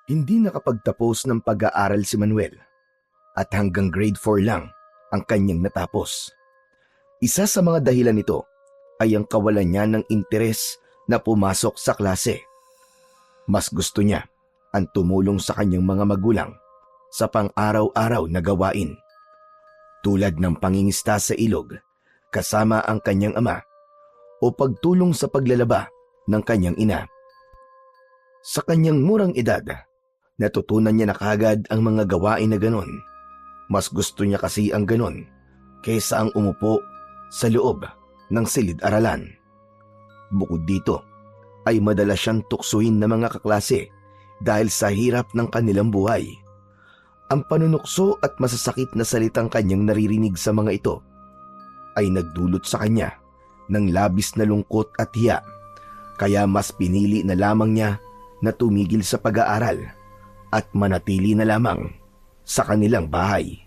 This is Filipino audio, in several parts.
Hindi nakapagtapos ng pag-aaral si Manuel at hanggang grade 4 lang ang kanyang natapos. Isa sa mga dahilan nito ay ang kawalan niya ng interes na pumasok sa klase. Mas gusto niya ang tumulong sa kanyang mga magulang sa pang-araw-araw na gawain, tulad ng pangingista sa ilog kasama ang kanyang ama o pagtulong sa paglalaba ng kanyang ina. Sa kanyang murang edad, natutunan niya na kaagad ang mga gawain na ganon. Mas gusto niya kasi ang ganon kaysa ang umupo sa loob ng silid-aralan. Bukod dito, ay madalas siyang tuksuin ng mga kaklase dahil sa hirap ng kanilang buhay. Ang panunukso at masasakit na salitang kanyang naririnig sa mga ito ay nagdulot sa kanya ng labis na lungkot at hiya, kaya mas pinili na lamang niya na tumigil sa pag-aaral at manatili na lamang sa kanilang bahay.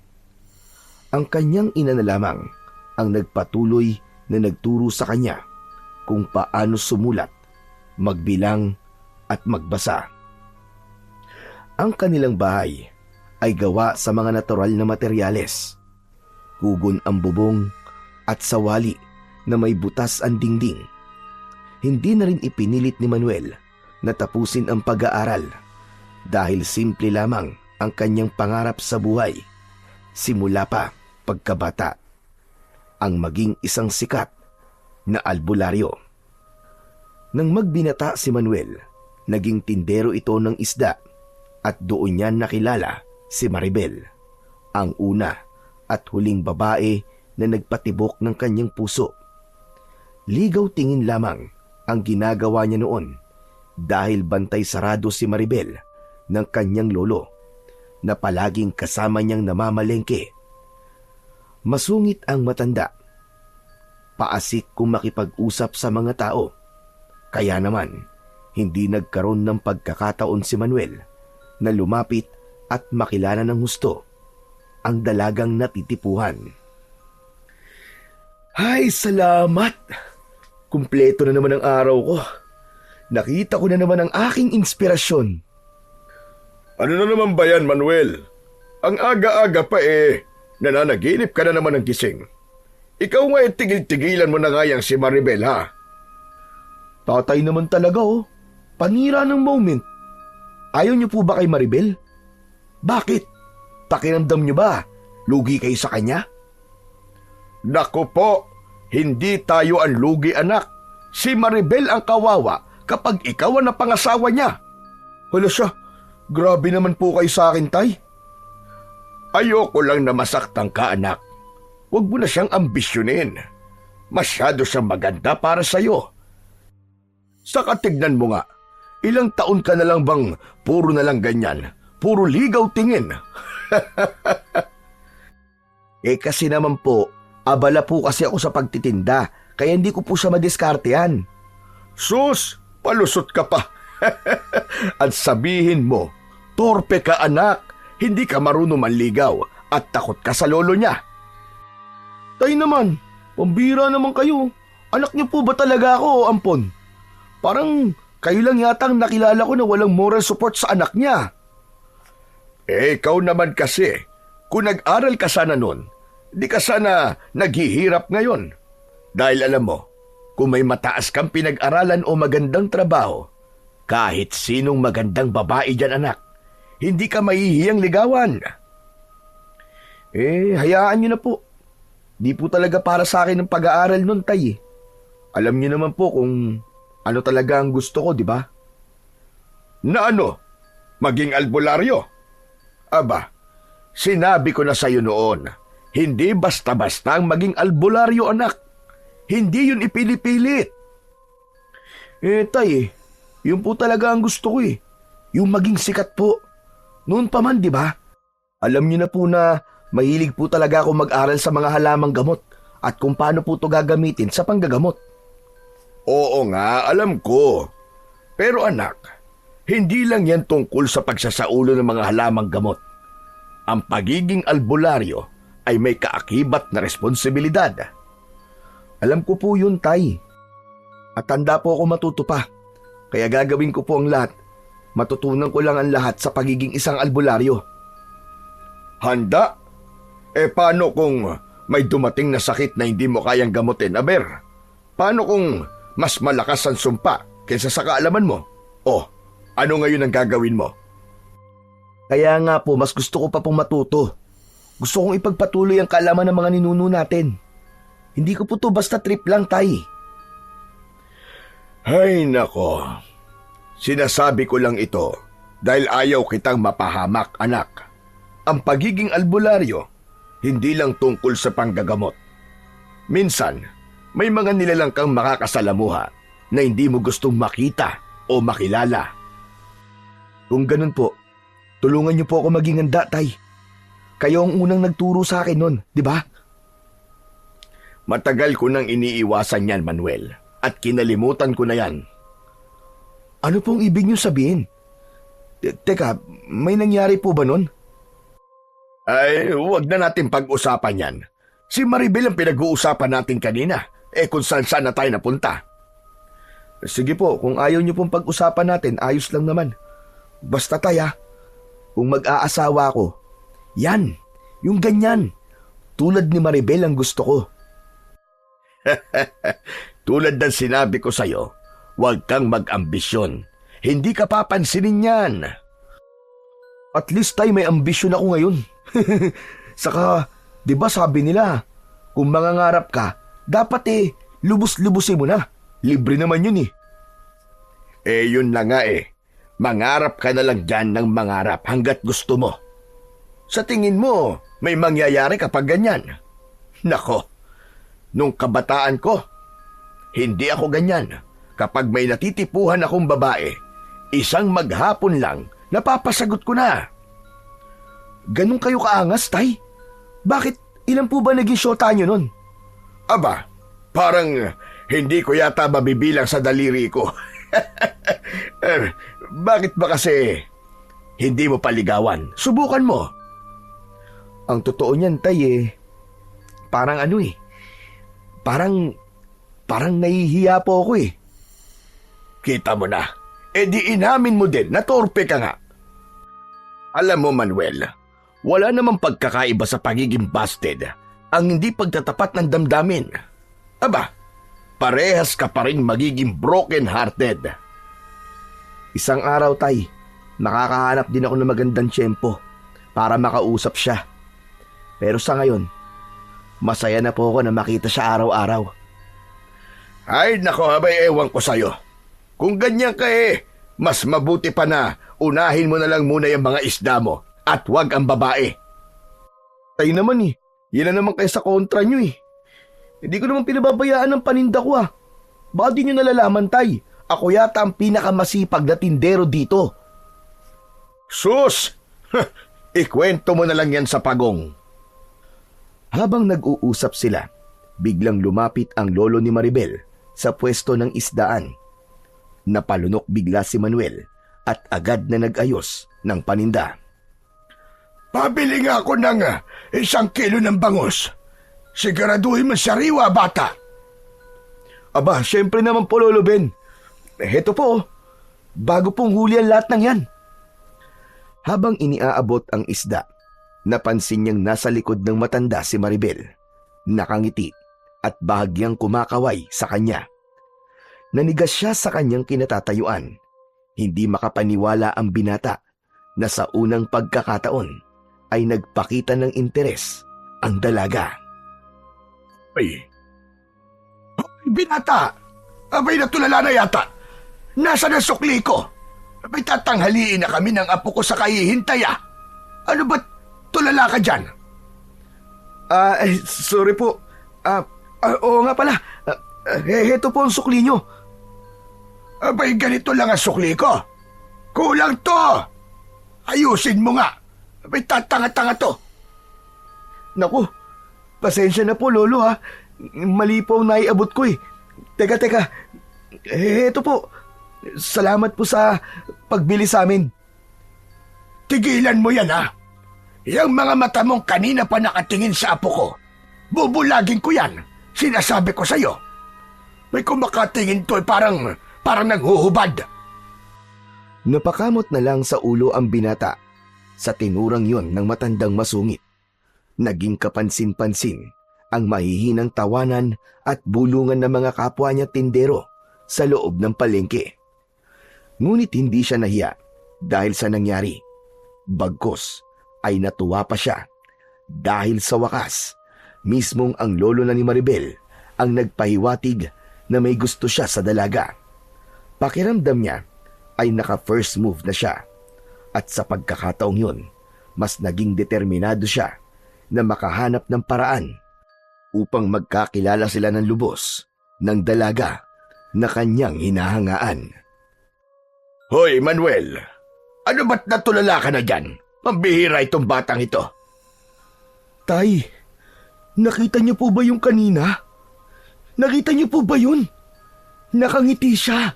Ang kanyang ina na lamang ang nagpatuloy na nagturo sa kanya kung paano sumulat, magbilang at magbasa. Ang kanilang bahay ay gawa sa mga natural na materyales. Kugon ang bubong at sawali na may butas ang dingding. Hindi na rin ipinilit ni Manuel na tapusin ang pag-aaral dahil simple lamang ang kanyang pangarap sa buhay simula pa pagkabata, ang maging isang sikat na albularyo. Nang magbinata si Manuel, naging tindero ito ng isda at doon niya nakilala si Maribel, ang una at huling babae na nagpatibok ng kanyang puso. Ligaw tingin lamang ang ginagawa niya noon dahil bantay sarado si Maribel ng kanyang lolo na palaging kasama niyang namamalengke. Masungit ang matanda. Paasik kung makipag-usap sa mga tao. Kaya naman, hindi nagkaroon ng pagkakataon si Manuel na lumapit at makilala ng husto ang dalagang natitipuhan. Ay, salamat! Kumpleto na naman ang araw ko. Nakita ko na naman ang aking inspirasyon. Ano na naman ba yan, Manuel? Ang aga-aga pa nananaginip ka na naman ng gising. Ikaw nga tigil-tigilan mo na nga yang si Maribel, ha? Tatay naman talaga, oh. Panira ng moment. Ayaw niyo po ba kay Maribel? Bakit? Pakiramdam niyo ba? Lugi kayo sa kanya? Naku po, hindi tayo ang lugi, anak. Si Maribel ang kawawa kapag ikaw ang napangasawa niya. Hala siya, grabe naman po kayo sa akin, tay. Ayoko lang na masaktan ka, anak. Huwag mo na siyang ambisyonin. Masyado siyang maganda para sa'yo. Saka tignan mo nga, ilang taon ka na lang bang puro na lang ganyan? Puro ligaw tingin. Kasi naman po, abala po kasi ako sa pagtitinda, kaya hindi ko po siya madiskartehan. Sus, palusot ka pa. At sabihin mo, torpe ka, anak. Hindi ka marunong manligaw at takot ka sa lolo niya. Tay naman, pambira naman kayo. Anak niyo po ba talaga ako, ampon? Parang kayo lang yata ang nakilala ko na walang moral support sa anak niya. Ikaw naman kasi, kung nag-aral ka sana nun, di ka sana naghihirap ngayon. Dahil alam mo, kung may mataas kang pinag-aralan o magandang trabaho, kahit sinong magandang babae dyan, anak, hindi ka mahihiyang ligawan. Hayaan niyo na po. Di po talaga para sa akin ang pag-aaral nun, tay. Alam niyo naman po kung ano talaga ang gusto ko, di ba? Na ano? Maging albularyo? Aba, sinabi ko na sa'yo noon, hindi basta-basta ang maging albularyo, anak. Hindi yun ipinipilit. Tay, yun po talaga ang gusto ko eh. Yung maging sikat po. Noon pa man, di ba? Alam niyo na po na mahilig po talaga ako mag-aral sa mga halamang gamot at kung paano po ito gagamitin sa panggagamot. Oo nga, alam ko. Pero anak, hindi lang yan tungkol sa pagsasaulo ng mga halamang gamot. Ang pagiging albularyo ay may kaakibat na responsibilidad. Alam ko po yun, tay. At tanda po ako matuto pa. Kaya gagawin ko po ang lahat Matutunan ko lang ang lahat sa pagiging isang albularyo. Handa? Paano kung may dumating na sakit na hindi mo kayang gamutin, Aber? Paano kung mas malakas ang sumpa kaysa sa kaalaman mo? O, ano ngayon ang gagawin mo? Kaya nga po, mas gusto ko pa pong matuto. Gusto kong ipagpatuloy ang kaalaman ng mga ninuno natin. Hindi ko po to basta trip lang, Tay. Ay nako, sinasabi ko lang ito dahil ayaw kitang mapahamak, anak. Ang pagiging albularyo, hindi lang tungkol sa panggagamot. Minsan, may mga nilalang kang makakasalamuha na hindi mo gustong makita o makilala. Kung ganun po, tulungan niyo po ako maging handa, Tay. Kayo ang unang nagturo sa akin nun, di ba? Matagal ko nang iniiwasan yan, Manuel, at kinalimutan ko na yan. Ano pong ibig niyo sabihin? Teka, may nangyari po ba nun? Ay, huwag na natin pag-usapan yan. Si Maribel ang pinag-uusapan natin kanina. Kung saan na tayo napunta. Sige po, kung ayaw niyo pong pag-usapan natin, ayos lang naman. Basta, Tay, kung mag-aasawa ako, yan, yung ganyan. Tulad ni Maribel ang gusto ko. Tulad ng sinabi ko sa'yo, huwag kang mag-ambisyon. Hindi ka papansinin yan. At least, Tay, may ambisyon ako ngayon. Saka, di ba sabi nila, kung mangangarap ka, dapat lubos-lubusin mo na. Libre naman yun . Yun na nga . Mangarap ka na lang dyan ng mangarap hanggat gusto mo. Sa tingin mo, may mangyayari kapag ganyan. Nako, nung kabataan ko, hindi ako ganyan. Kapag may natitipuhan akong babae, isang maghapon lang, napapasagot ko na. Ganun kayo kaangas, Tay? Bakit ilan po ba naging syota nyo nun? Aba, parang hindi ko yata mabibilang sa daliri ko. Bakit ba kasi hindi mo paligawan? Subukan mo. Ang totoo niyan, Tay, parang parang nahihiya po ako . Kita mo na. Di inamin mo din na torpe ka nga. Alam mo, Manuel, wala namang pagkakaiba sa pagiging busted ang hindi pagtatapat ng damdamin. Aba, parehas ka pa rin magiging broken-hearted. Isang araw, Tay, makakahanap din ako ng magandang tiyempo para makausap siya. Pero sa ngayon, masaya na po ako na makita siya araw-araw. Ay, nako, abay, ewan ko sa'yo. Kung ganyan ka mas mabuti pa na unahin mo na lang muna yung mga isda mo at wag ang babae. Tay naman yan na naman kayo sa kontra nyo . Hindi ko naman pinababayaan ng paninda ko . Baka di nyo nalalaman, Tay. Ako yata ang pinakamasipag na tindero dito. Sus! Ikwento mo na lang yan sa pagong. Habang nag-uusap sila, biglang lumapit ang lolo ni Maribel sa pwesto ng isdaan. Napalunok bigla si Manuel at agad na nag-ayos ng paninda. Pabili nga ako ng 1 kilo ng bangus. Siguraduhin mo sariwa, bata. Aba, syempre naman po, Lolo Ben. Heto po, bago pong huli ang lahat ng yan. Habang iniaabot ang isda, napansin niyang nasa likod ng matanda si Maribel. Nakangiti at bahagyang kumakaway sa kanya. Nanigas siya sa kanyang kinatatayuan. Hindi makapaniwala ang binata na sa unang pagkakataon ay nagpakita ng interes ang dalaga. Ay, binata! Abay, natulala na yata. Nasa na sukli ko? Abay, tatanghaliin na kami ng apo ko sa kahihintay . Ano ba't tulala ka dyan? Sorry po. Oo nga pala. Heto po ang sukli nyo. Abay, ganito lang ang sukli ko. Kulang to. Ayusin mo nga. Abay, tatanga-tanga to. Naku, pasensya na po, Lolo Mali po ang naiabot ko . Teka. Heto po. Salamat po sa pagbili sa amin. Tigilan mo yan, Yang mga mata mong kanina pa nakatingin sa apo ko. Bubulagin ko yan. Sinasabi ko sa'yo. May kumakatingin to parang naghuhubad. Napakamot na lang sa ulo ang binata sa tinurang yon ng matandang masungit. Naging kapansin-pansin ang mahihinang tawanan at bulungan ng mga kapwa niya tindero sa loob ng palengke. Ngunit hindi siya nahiya dahil sa nangyari. Bagkus ay natuwa pa siya dahil sa wakas, mismong ang lolo na ni Maribel ang nagpahiwatig na may gusto siya sa dalaga. Pakiramdam niya ay naka-first move na siya at sa pagkakataong yun, mas naging determinado siya na makahanap ng paraan upang magkakilala sila ng lubos ng dalaga na kanyang hinahangaan. Hoy, Manuel! Ano ba't natulala ka na dyan? Pambihira itong batang ito. Tay, nakita niyo po ba yung kanina? Nakita niyo po ba yun? Nakangiti siya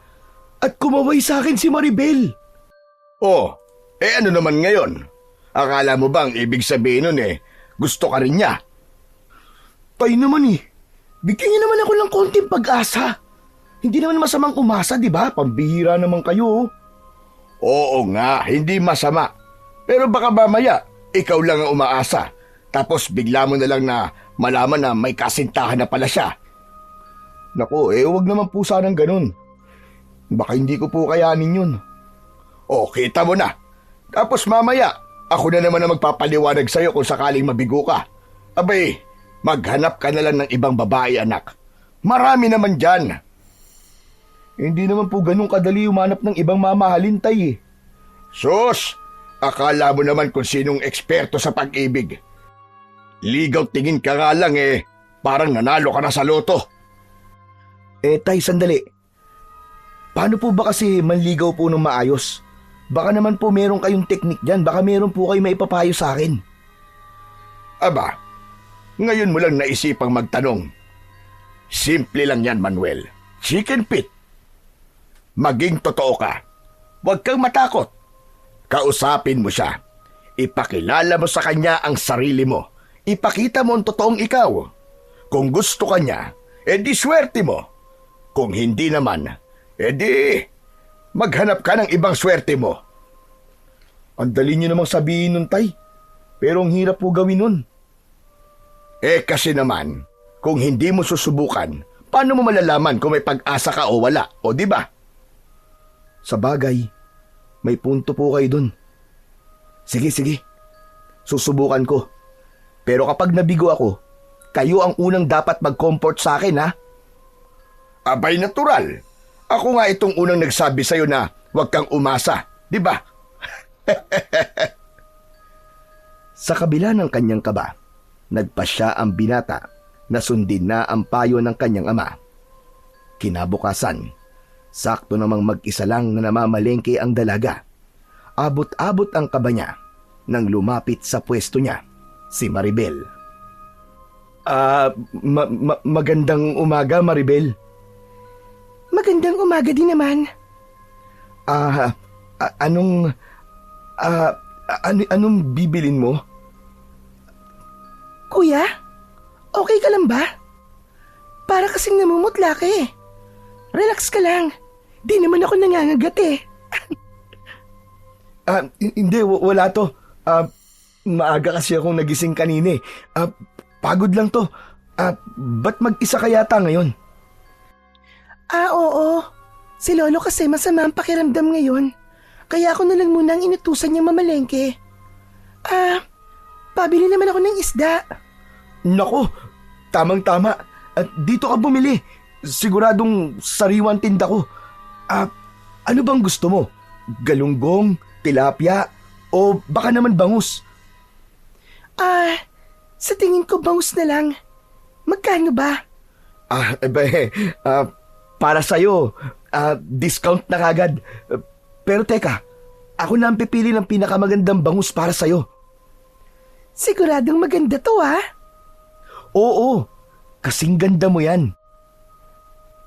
at kumaway sa akin si Maribel. Oh, ano naman ngayon? Akala mo bang ibig sabihin nun gusto ka rin niya? Tay naman bigyan niyo naman ako ng konting pag-asa. Hindi naman masamang umasa, di ba? Pambihira naman kayo. Oo nga, hindi masama. Pero baka mamaya, ikaw lang ang umaasa. Tapos bigla mo na lang na malaman na may kasintahan na pala siya. Naku, huwag naman po sanang ganun. Baka hindi ko po kayanin yun. O, kita mo na. Tapos mamaya, ako na naman ang magpapaliwanag sa'yo kung sakaling mabigo ka. Abay, maghanap ka na lang ng ibang babae, anak. Marami naman dyan. Hindi naman po ganun kadali umanap ng ibang mamahalin, tay. Sus! Akala mo naman kung sinong eksperto sa pag-ibig. Ligaw tingin ka nga lang parang nanalo ka na sa loto. Tay, sandali. Paano po ba kasi manligaw po ng maayos? Baka naman po meron kayong teknik dyan. Baka meron po kayo maipapayo sa akin. Aba, ngayon mo lang naisipang magtanong. Simple lang yan, Manuel. Chicken pit. Maging totoo ka. Huwag kang matakot. Kausapin mo siya. Ipakilala mo sa kanya ang sarili mo. Ipakita mo ang totoong ikaw. Kung gusto ka niya, edi swerte mo. Kung hindi naman, edi maghanap ka ng ibang swerte mo. Ang dali niyo namang sabihin nun, tay. Pero ang hirap po gawin nun. Kasi naman, kung hindi mo susubukan, paano mo malalaman kung may pag-asa ka o wala, o di ba? Sa bagay, may punto po kayo dun. Sige. Susubukan ko. Pero kapag nabigo ako, kayo ang unang dapat mag-comfort sa akin, ha? Abay, natural. Ako nga itong unang nagsabi sa'yo na huwag kang umasa, di ba? Sa kabila ng kanyang kaba, nagpasya ang binata na sundin na ang payo ng kanyang ama. Kinabukasan, sakto namang mag-isa lang na namamalengke ang dalaga. Abot-abot ang kaba niya nang lumapit sa pwesto niya si Maribel. Magandang umaga, Maribel. Magandang umaga din naman. Anong bibilin mo? Kuya, okay ka lang ba? Para kasing namumutla ka eh. Relax ka lang. Di naman ako nangangagat eh. Hindi, wala to. Maaga kasi akong nagising kanina eh. Pagod lang to. Ba't mag-isa ka yata ngayon? Oo. Si Lolo kasi masama ang pakiramdam ngayon. Kaya ako na lang muna ang inutusan niyang mamalengke. Pabili naman ako ng isda. Nako, tamang-tama. Dito ka bumili. Siguradong sariwan tinda ko. Ano bang gusto mo? Galunggong, tilapia, o baka naman bangus? Sa tingin ko bangus na lang. Magkano ba? Para sa'yo, discount na kagad. Pero teka, ako na ang pipili ng pinakamagandang bangus para sa'yo. Siguradong maganda to, ha? Oo, kasing ganda mo yan.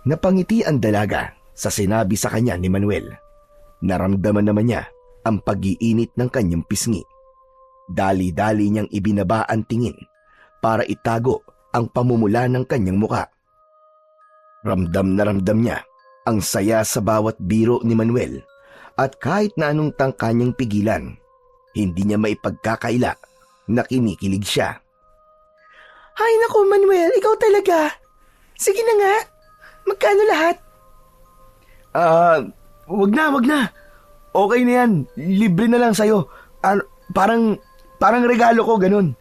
Napangiti ang dalaga sa sinabi sa kanya ni Manuel. Naramdaman naman niya ang pag-iinit ng kanyang pisngi. Dali-dali niyang ibinaba ang tingin para itago ang pamumula ng kanyang muka. Ramdam na ramdam niya ang saya sa bawat biro ni Manuel At kahit na anong tangka niyang pigilan, hindi niya maipagkakaila na kinikilig siya. Ay naku, Manuel, ikaw talaga. Sige na nga. Magkano lahat? Wag na. Okay na yan. Libre na lang sa'yo. Parang regalo ko, ganun.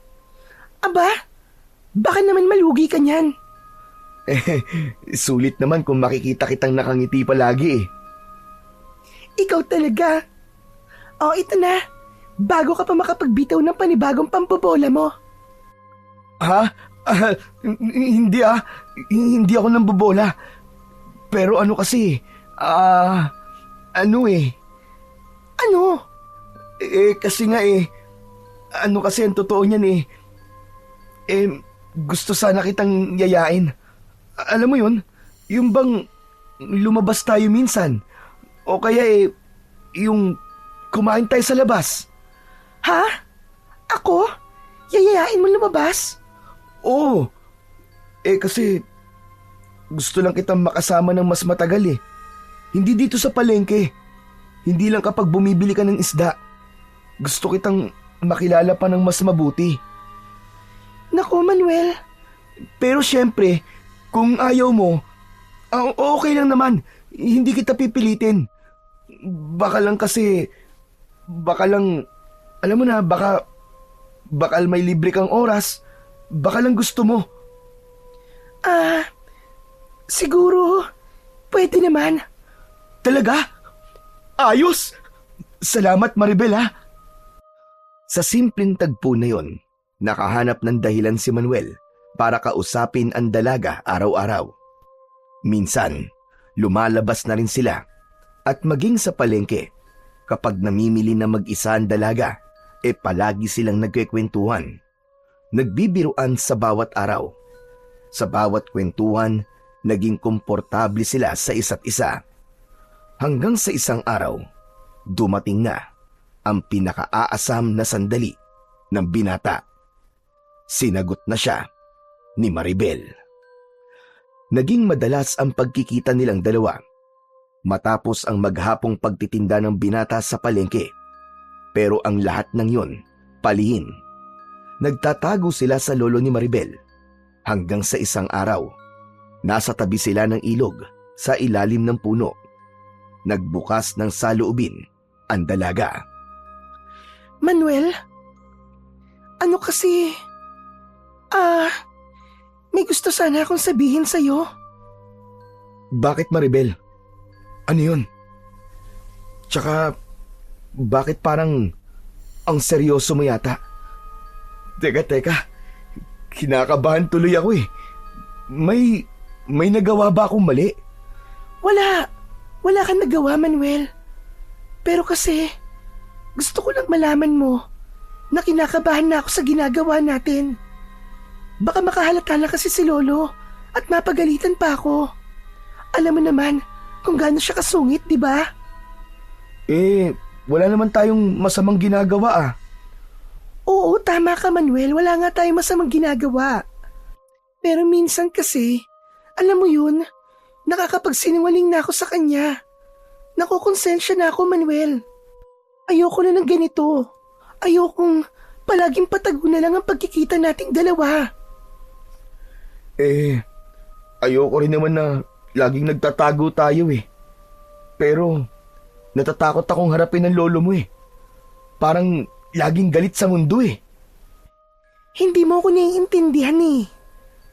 Aba, baka naman malugi ka niyan. Sulit naman kung makikita kitang nakangiti palagi eh. Ikaw talaga. O, ito na. Bago ka pa makapagbitaw ng panibagong pambobola mo. Ha? Hindi Hindi ako nambobola. Pero ano kasi, ano eh. Ano? Kasi nga ano kasi ang totoo niyan gusto sana kitang yayain. Alam mo yun, yung bang lumabas tayo minsan. O kaya yung kumain tayo sa labas. Ha? Ako? Yayayain mo lumabas? Oo. Kasi gusto lang kitang makasama ng mas matagal eh. Hindi dito sa palengke. Hindi lang kapag bumibili ka ng isda. Gusto kitang makilala pa ng mas mabuti. Naku, Manuel. Pero syempre, kung ayaw mo, okay lang naman. Hindi kita pipilitin. Baka lang, alam mo na, baka may libre kang oras. Baka lang gusto mo. Siguro, pwede naman. Talaga? Ayos! Salamat, Maribel ha. Sa simpleng tagpo na yon, nakahanap ng dahilan si Manuel para kausapin ang dalaga araw-araw. Minsan, lumalabas na rin sila at maging sa palengke, kapag namimili na mag-isa ang dalaga, palagi silang nagkikwentuhan. Nagbibiruan sa bawat araw. Sa bawat kwentuhan, naging komportable sila sa isa't isa. Hanggang sa isang araw, dumating na ang pinakaaasam na sandali ng binata. Sinagot na siya ni Maribel. Naging madalas ang pagkikita nilang dalawa matapos ang maghapong pagtitinda ng binata sa palengke. Pero ang lahat ng yon, palihim. Nagtatago sila sa lolo ni Maribel hanggang sa isang araw. Nasa tabi sila ng ilog sa ilalim ng puno. Nagbukas ng saloobin ang dalaga. Manuel? Ano kasi... may gusto sana akong sabihin sa'yo. Bakit, Maribel? Ano yun? Tsaka, bakit parang ang seryoso mo yata? Teka. Kinakabahan tuloy ako eh. May nagawa ba akong mali? Wala kang nagawa, Manuel. Pero kasi, gusto ko lang malaman mo na kinakabahan na ako sa ginagawa natin. Baka makahalata na kasi si Lolo at mapagalitan pa ako. Alam mo naman kung gaano siya kasungit, di ba? Wala naman tayong masamang ginagawa. Oo, tama ka, Manuel. Wala nga tayong masamang ginagawa. Pero minsan kasi, alam mo yun, nakakapagsinungaling na ako sa kanya. Nakukonsensya na ako, Manuel. Ayoko na ng ganito. Ayokong palaging patago na lang ang pagkikita nating dalawa. Ayoko rin naman na laging nagtatago tayo eh. Pero natatakot akong harapin ang lolo mo eh. Parang laging galit sa mundo eh. Hindi mo ako naiintindihan eh.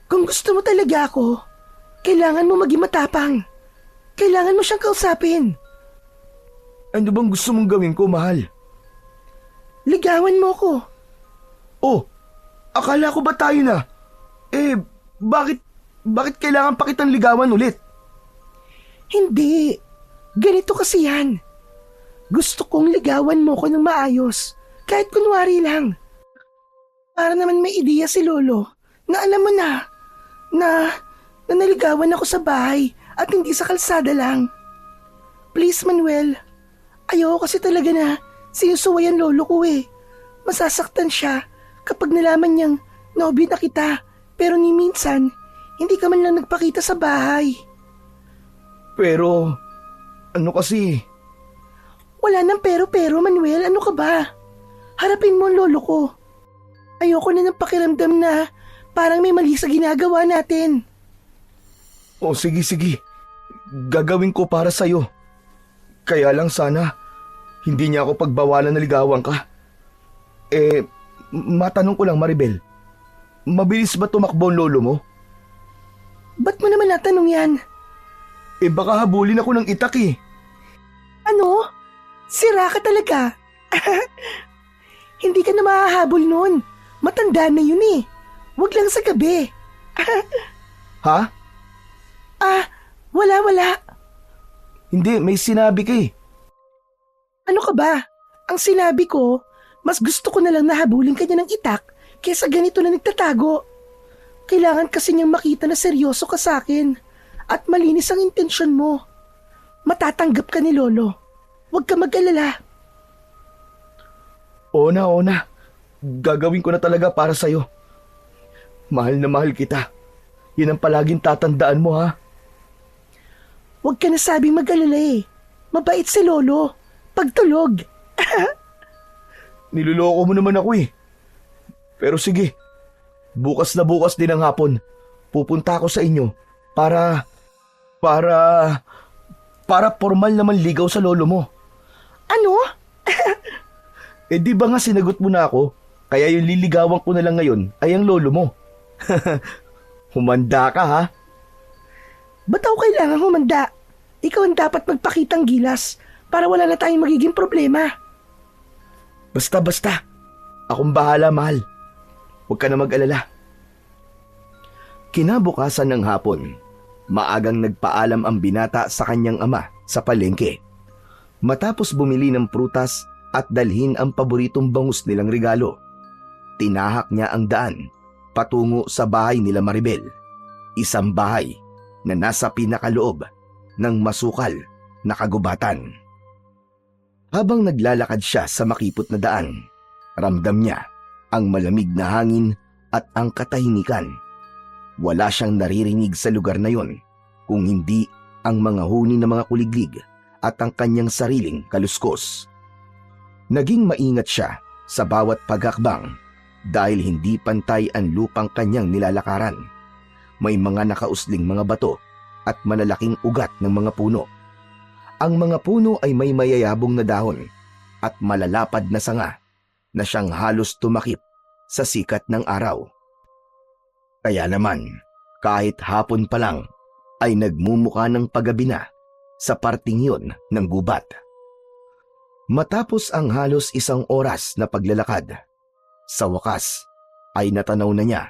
Kung gusto mo talaga ako, kailangan mo maging matapang. Kailangan mo siyang kausapin. Ano bang gusto mong gawin ko, mahal? Ligawan mo ko. Oh, akala ko ba tayo na? Bakit kailangan pa kitang ligawan ulit? Hindi. Ganito kasi yan. Gusto kong ligawan mo ko ng maayos. Kahit kunwari lang. Para naman may ideya si Lolo na alam mo na naligawan ako sa bahay at hindi sa kalsada lang. Please, Manuel. Ayoko kasi talaga na sinusuwayan lolo ko eh. Masasaktan siya kapag nalaman niyang nobyo na kita. Pero ni minsan, hindi ka man lang nagpakita sa bahay. Pero, ano kasi? Wala nang pero-pero, Manuel. Ano ka ba? Harapin mo ang lolo ko. Ayoko na ng pakiramdam na parang may mali sa ginagawa natin. O sige. Gagawin ko para sa'yo. Kaya lang sana, hindi niya ako pagbawalan na ligawan ka. Matanong ko lang, Maribel. Mabilis ba tumakbo ang lolo mo? Ba't mo naman natanong yan? Baka habulin ako ng itak eh. Ano? Sira ka talaga. Hindi ka na mahahabol nun. Matanda na yun eh. Huwag lang sa gabi. Ha? Wala. Hindi, may sinabi ka eh. Ano ka ba? Ang sinabi ko, mas gusto ko na lang nahabulin ka niya ng itak kesa ganito na nagtatago. Kailangan kasi niyang makita na seryoso ka sa akin at malinis ang intensyon mo. Matatanggap ka ni Lolo. Huwag ka mag-alala. Oo na. Gagawin ko na talaga para sa'yo. Mahal na mahal kita. Yan ang palaging tatandaan mo, ha? Huwag ka na sabing mag-alala eh. Mabait si Lolo. Pagtulog. Niloloko mo naman ako eh. Pero sige, bukas na bukas din ang hapon. Pupunta ako sa inyo para formal naman ligaw sa lolo mo. Ano? Di ba nga sinagot mo na ako? Kaya yung liligawan ko na lang ngayon ay ang lolo mo. Humanda ka, ha? Ba't ako kailangan humanda? Ikaw ang dapat magpakitang gilas para wala na tayong magiging problema. Basta. Akong bahala, mahal. Huwag ka na mag-alala. Kinabukasan ng hapon, maagang nagpaalam ang binata sa kanyang ama sa palengke. Matapos bumili ng prutas at dalhin ang paboritong bangus nilang regalo, tinahak niya ang daan patungo sa bahay nila Maribel. Isang bahay na nasa pinakaloob ng masukal na kagubatan. Habang naglalakad siya sa makipot na daan, ramdam niya ang malamig na hangin at ang katahimikan. Wala siyang naririnig sa lugar na yon kung hindi ang mga huni ng mga kuliglig at ang kanyang sariling kaluskos. Naging maingat siya sa bawat paghakbang dahil hindi pantay ang lupang kanyang nilalakaran. May mga nakausling mga bato at malalaking ugat ng mga puno. Ang mga puno ay may mayayabong na dahon at malalapad na sanga na siyang halos tumakip sa sikat ng araw. Kaya naman, kahit hapon pa lang, ay nagmumukha ng paggabi na sa parting yun ng gubat. Matapos ang halos 1 oras na paglalakad, sa wakas ay natanaw na niya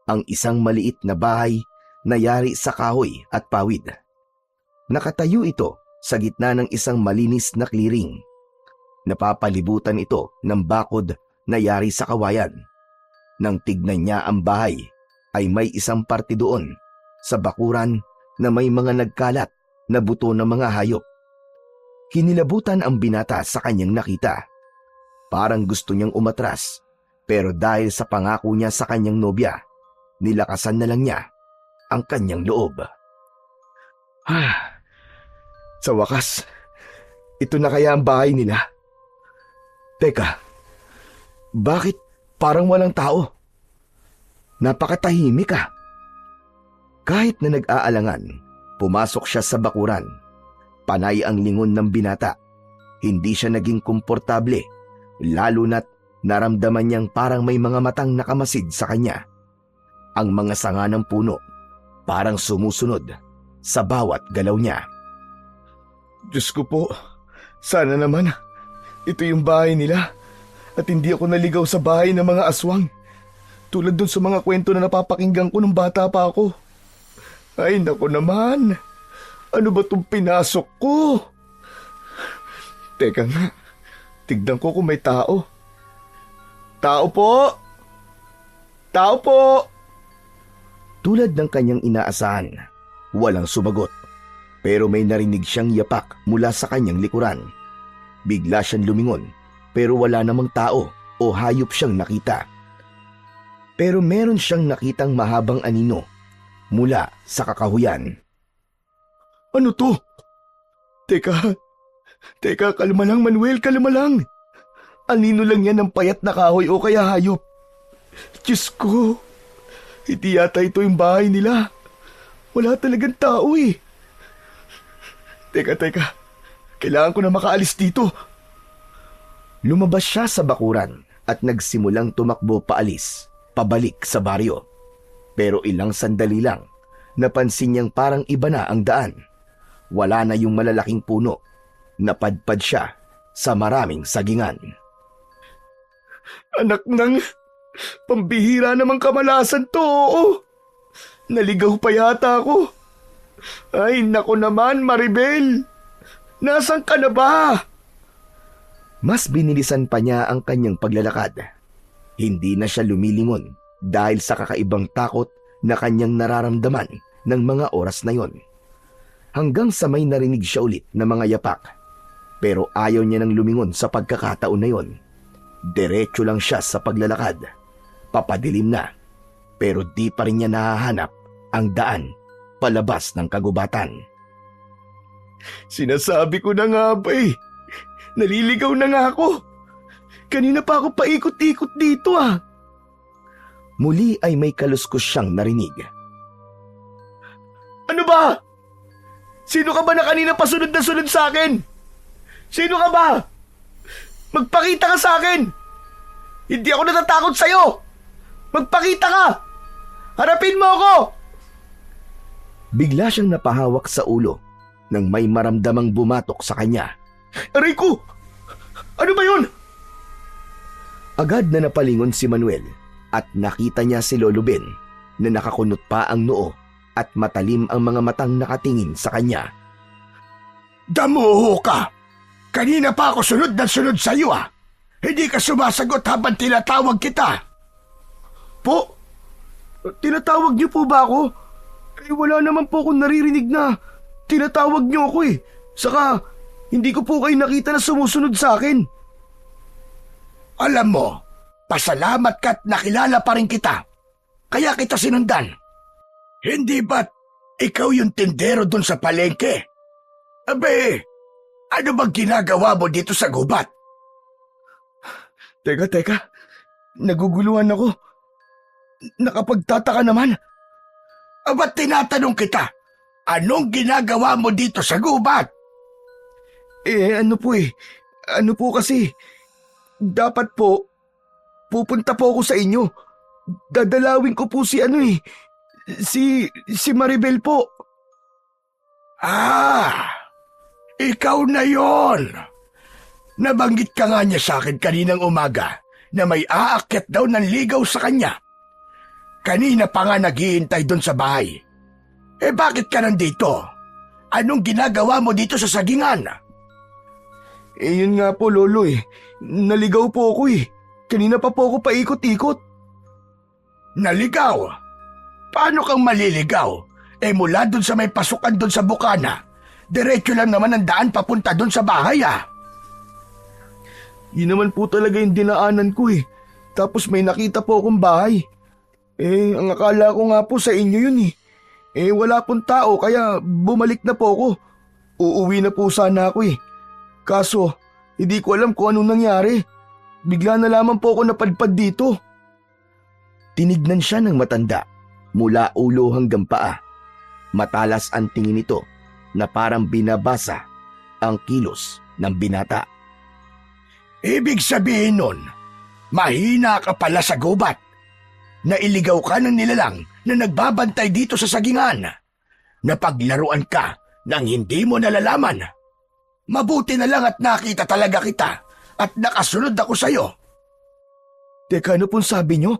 ang isang maliit na bahay na yari sa kahoy at pawid. Nakatayo ito sa gitna ng isang malinis na clearing. Napapalibutan ito ng bakod na yari sa kawayan. Nang tignan niya ang bahay, ay may isang parte doon sa bakuran na may mga nagkalat na buto ng mga hayop. Kinilabutan ang binata sa kanyang nakita. Parang gusto niyang umatras, pero dahil sa pangako niya sa kanyang nobya, nilakasan na lang niya ang kanyang loob. Sa wakas, ito na kaya ang bahay nila. Teka, bakit parang walang tao? Napakatahimik ah. Kahit na nag-aalangan, pumasok siya sa bakuran. Panay ang lingon ng binata. Hindi siya naging komportable, lalo na't naramdaman niyang parang may mga matang nakamasid sa kanya. Ang mga sanga ng puno parang sumusunod sa bawat galaw niya. Diyos ko po, sana naman ito yung bahay nila at hindi ako naligaw sa bahay ng mga aswang. Tulad dun sa mga kwento na napapakinggan ko nung bata pa ako. Ay naku naman, ano ba itong pinasok ko? Teka nga, tignan ko kung may tao. Tao po! Tao po! Tulad ng kanyang inaasahan, walang sumagot. Pero may narinig siyang yapak mula sa kanyang likuran. Bigla siyang lumingon pero wala namang tao o hayop siyang nakita. Pero meron siyang nakitang mahabang anino mula sa kakahuyan. Ano to? Teka, Teka, kalma lang Manuel, kalma lang. Anino lang yan ng payat na kahoy o kaya hayop. Diyos ko, hindi yata ito yung bahay nila. Wala talagang tao eh. Teka, kailangan ko na makaalis dito. Lumabas siya sa bakuran at nagsimulang tumakbo paalis, pabalik sa baryo. Pero ilang sandali lang, napansin niyang parang iba na ang daan. Wala na yung malalaking puno. Napadpad siya sa maraming sagingan. Anak ng pambihira namang kamalasan to, oo. Naligaw pa yata ako. Ay, nako naman, Maribel. Nasaan ka na ba? Mas binilisan pa niya ang kanyang paglalakad. Hindi na siya lumilingon dahil sa kakaibang takot na kanyang nararamdaman ng mga oras na yon. Hanggang sa may narinig siya ulit na mga yapak. Pero ayaw niya nang lumingon sa pagkakataon na yon. Diretso lang siya sa paglalakad. Papadilim na. Pero di pa rin niya nahahanap ang daan palabas ng kagubatan. Sinasabi ko na nga ba eh. Naliligaw na nga ako. Kanina pa ako paikot-ikot dito ah. Muli ay may kaluskos siyang narinig. Ano ba? Sino ka ba na kanina pasunod na sunod sa akin? Sino ka ba? Magpakita ka sa akin! Hindi ako natatakot sa'yo! Magpakita ka! Harapin mo ako! Bigla siyang napahawak sa ulo nang may maramdamang bumatok sa kanya. Aray ko! Ano ba yun? Agad na napalingon si Manuel at nakita niya si Lolo Ben na nakakunot pa ang noo at matalim ang mga matang nakatingin sa kanya. Damuho ka! Kanina pa ako sunod na sunod sa iyo ah! Hindi ka sumasagot habang tinatawag kita! Po? Tinatawag niyo po ba ako? Eh wala naman po akong naririnig na tinatawag niyo ako eh. Saka hindi ko po kayo nakita na sumusunod sa akin. Alam mo, pasalamat ka't nakilala pa rin kita. Kaya kita sinundan. Hindi ba't ikaw yung tindero dun sa palengke? Abe, ano bang ginagawa mo dito sa gubat? Teka. Naguguluhan ako. Nakapagtataka naman. Ba't tinatanong kita? Anong ginagawa mo dito sa gubat? Ano po kasi. Dapat po, pupunta po ako sa inyo. Dadalawin ko po si si Maribel po. Ah! Ikaw na yon. Nabanggit ka nga niya sa akin kaninang umaga na may aakyat daw ng ligaw sa kanya. Kanina pa nga naghihintay doon sa bahay. Bakit ka nandito? Anong ginagawa mo dito sa sagingan? Yun nga po, Lolo Naligaw po ako Kanina pa po ako paikot-ikot. Naligaw? Paano kang maliligaw? Mula doon sa may pasukan doon sa bukana. Diretso lang naman ang daan papunta doon sa bahay Yun naman po talaga yung dinaanan ko Tapos may nakita po akong bahay. Ang akala ko nga po sa inyo yun wala pong tao kaya bumalik na po ako. Uuwi na po sana ako Kaso, hindi ko alam kung anong nangyari. Bigla na lamang po ako napadpad dito. Tinignan siya ng matanda mula ulo hanggang paa. Matalas ang tingin nito na parang binabasa ang kilos ng binata. Ibig sabihin nun, mahina ka pala sa gubat. Nailigaw ka ng nilalang na nagbabantay dito sa sagingan. Napaglaruan ka nang hindi mo nalalaman. Mabuti na lang at nakita talaga kita at nakasunod ako sa'yo. Teka, ano pong sabi nyo?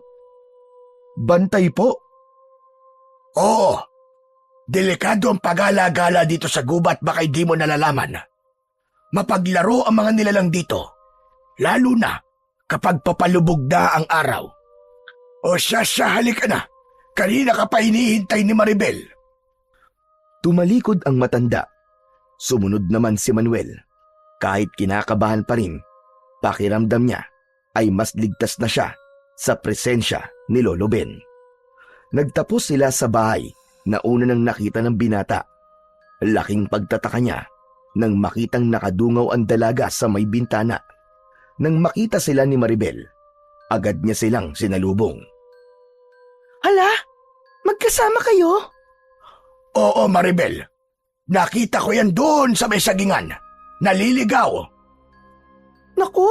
Bantay po? Oo. Delikado ang pag-alagala dito sa gubat baka hindi mo nalalaman. Mapaglaro ang mga nilalang dito. Lalo na kapag papalubog na ang araw. O siya, halika na. Kanina ka pa hinihintay ni Maribel. Tumalikod ang matanda. Sumunod naman si Manuel. Kahit kinakabahan pa rin, pakiramdam niya ay mas ligtas na siya sa presensya ni Lolo Ben. Nagtapos sila sa bahay na una nang nakita ng binata. Laking pagtataka niya nang makitang nakadungaw ang dalaga sa may bintana. Nang makita sila ni Maribel, agad niya silang sinalubong. Hala, magkasama kayo? Oo, Maribel. Nakita ko yan doon sa may sagingan. Naliligaw. Naku,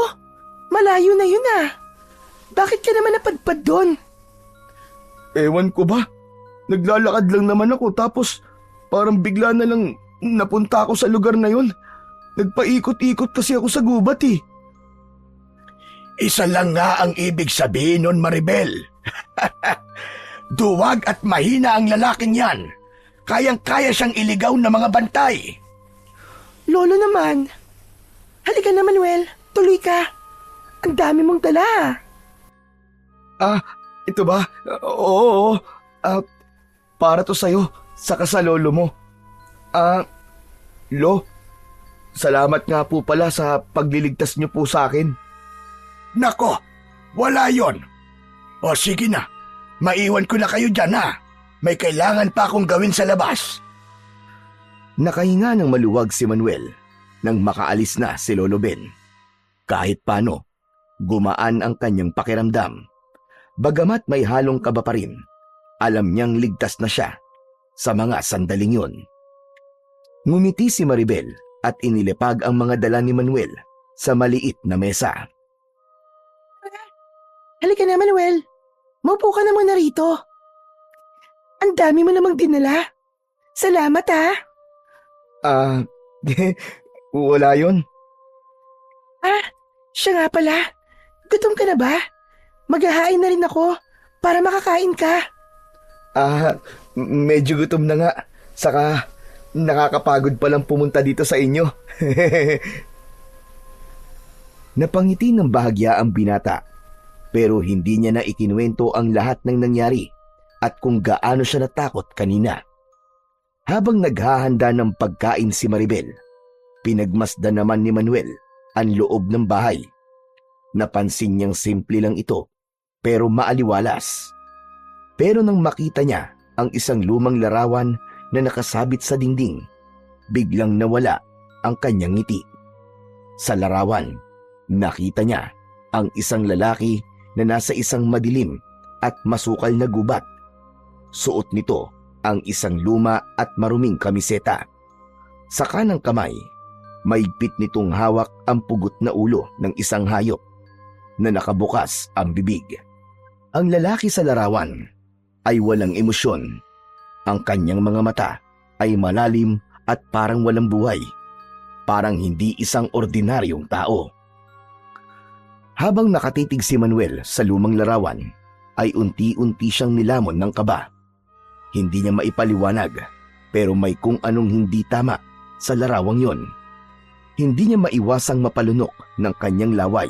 malayo na yun ah. Bakit ka naman napadpad doon? Ewan ko ba? Naglalakad lang naman ako tapos parang bigla na lang napunta ako sa lugar na yon. Nagpaikot-ikot kasi ako sa gubat eh. Isa lang nga ang ibig sabihin nun, Maribel. Duwag at mahina ang lalaking yan. Kayang-kaya siyang iligaw ng mga bantay. Lolo naman. Halika na, Manuel. Tuloy ka. Ang dami mong dala. Ito ba? Oo. Para to sa'yo, saka sa lolo mo. Lo, salamat nga po pala sa pagliligtas niyo po sa akin. Nako, wala yon. O sige na, maiwan ko na kayo dyan ha. May kailangan pa akong gawin sa labas. Nakahinga ng maluwag si Manuel nang makaalis na si Lolo Ben. Kahit paano, gumaan ang kanyang pakiramdam. Bagamat may halong kaba pa rin, alam niyang ligtas na siya sa mga sandaling yun. Ngumiti si Maribel at inilipag ang mga dala ni Manuel sa maliit na mesa. Halika na, Manuel. Maupo ka na muna rito. Ang dami mo namang dinala. Salamat ah. Wala yun. Siya nga pala. Gutom ka na ba? Maghahain na rin ako para makakain ka. Medyo gutom na nga. Saka nakakapagod palang pumunta dito sa inyo. Napangiti ng bahagya ang binata, pero hindi niya na ikinuwento ang lahat ng nangyari at kung gaano siya natakot kanina. Habang naghahanda ng pagkain si Maribel, pinagmasdan naman ni Manuel ang loob ng bahay. Napansin niyang simple lang ito, pero maaliwalas. Pero nang makita niya ang isang lumang larawan na nakasabit sa dingding, biglang nawala ang kanyang ngiti. Sa larawan, nakita niya ang isang lalaki na nasa isang madilim at masukal na gubat. Suot nito ang isang luma at maruming kamiseta. Sa kanang kamay, mahigpit nitong hawak ang pugot na ulo ng isang hayop na nakabukas ang bibig. Ang lalaki sa larawan ay walang emosyon. Ang kanyang mga mata ay malalim at parang walang buhay. Parang hindi isang ordinaryong tao. Habang nakatitig si Manuel sa lumang larawan, ay unti-unti siyang nilamon ng kaba. Hindi niya maipaliwanag, pero may kung anong hindi tama sa larawang yon. Hindi niya maiwasang mapalunok ng kanyang laway.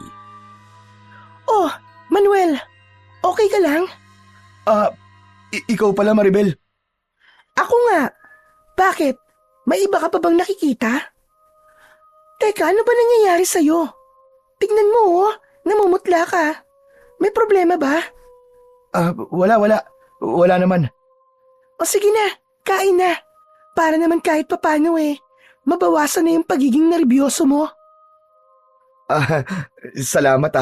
Oh, Manuel, okay ka lang? Ikaw pala, Maribel. Ako nga. Bakit? May iba ka pa bang nakikita? Teka, ano ba nangyayari sa'yo? Tignan mo namumutla ka. May problema ba? Wala. Wala naman. O sige na, kain na. Para naman kahit papano mabawasan na yung pagiging nerbiyoso mo. Salamat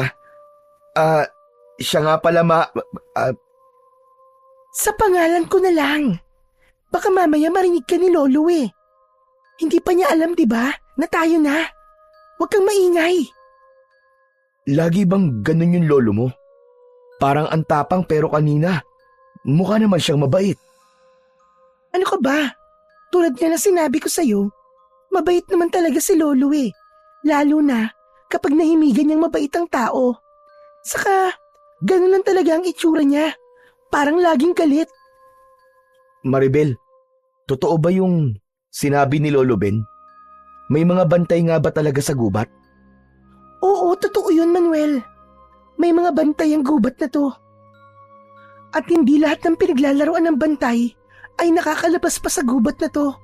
siya nga pala Sa pangalan ko na lang. Baka mamaya marinig ka ni Lolo Hindi pa niya alam, di ba, na tayo na. Huwag kang maingay. Lagi bang ganun yung lolo mo? Parang ang tapang pero kanina, mukha naman siyang mabait. Ano ka ba? Tulad nga na sinabi ko sa'yo, mabait naman talaga si Lolo Lalo na kapag nahimigan niyang mabait ang tao. Saka, ganun lang talaga ang itsura niya. Parang laging galit. Maribel, totoo ba yung sinabi ni Lolo Ben? May mga bantay nga ba talaga sa gubat? Oo, totoo yun, Manuel. May mga bantay ang gubat na to. At hindi lahat ng pinaglalaroan ng bantay ay nakakalabas pa sa gubat na to.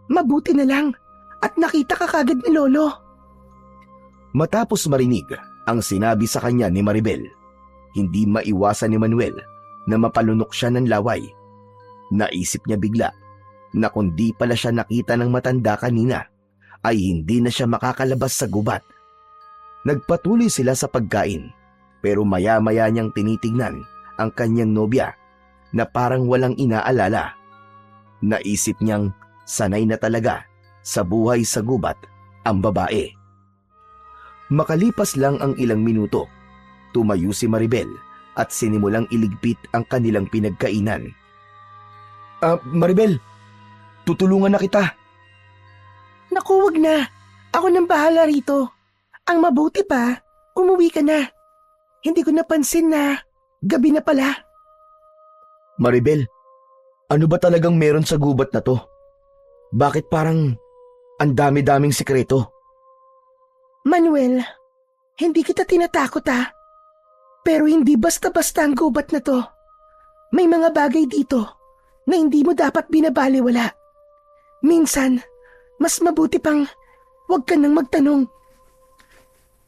Mabuti na lang at nakita ka kagad ni Lolo. Matapos marinig ang sinabi sa kanya ni Maribel, hindi maiwasan ni Manuel na mapalunok siya ng laway. Naisip niya bigla na kundi pala siya nakita ng matanda kanina ay hindi na siya makakalabas sa gubat. Nagpatuloy sila sa pagkain, pero maya-maya niyang tinitignan ang kanyang nobya na parang walang inaalala. Naisip niyang sanay na talaga sa buhay sa gubat ang babae. Makalipas lang ang ilang minuto, tumayo si Maribel at sinimulang iligpit ang kanilang pinagkainan. Maribel, tutulungan na kita. Naku, wag na. Ako nang bahala rito. Ang mabuti pa, umuwi ka na. Hindi ko napansin na gabi na pala. Maribel, ano ba talagang meron sa gubat na to? Bakit parang ang dami-daming sikreto? Manuel, hindi kita tinatakot ha. Pero hindi basta-basta ang gubat na to. May mga bagay dito na hindi mo dapat binabaliwala. Minsan, mas mabuti pang wag ka nang magtanong.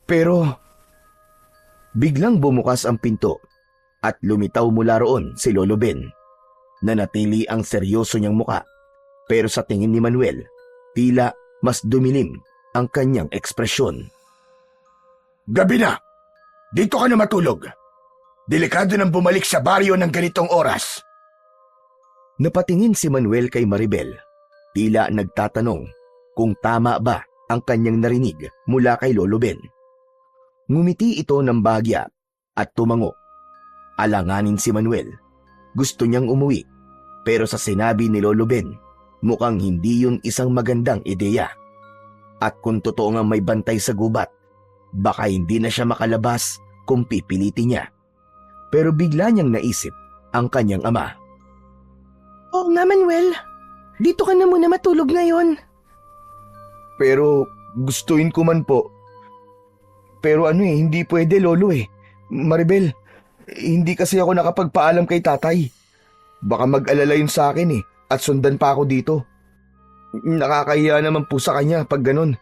Pero biglang bumukas ang pinto at lumitaw mula roon si Lolo Ben. Nanatili ang seryoso niyang muka, pero sa tingin ni Manuel, tila mas dumilim ang kanyang ekspresyon. Gabi na! Dito ka na matulog. Delikado nang bumalik sa baryo ng ganitong oras. Napatingin si Manuel kay Maribel, tila nagtatanong kung tama ba ang kanyang narinig mula kay Lolo Ben. Ngumiti ito ng bahagya at tumango. Alanganin si Manuel. Gusto niyang umuwi, pero sa sinabi ni Lolo Ben, mukhang hindi yun isang magandang ideya. At kung totoo nga may bantay sa gubat, baka hindi na siya makalabas kung pipilitin niya. Pero bigla niyang naisip ang kanyang ama. Oo nga, Manuel. Dito ka na muna matulog ngayon. Pero gustuin ko man po. Pero hindi pwede, Lolo eh. Maribel, hindi kasi ako nakapagpaalam kay tatay. Baka mag-alala yun sa akin at sundan pa ako dito. Nakakahiya naman po sa kanya pag ganun.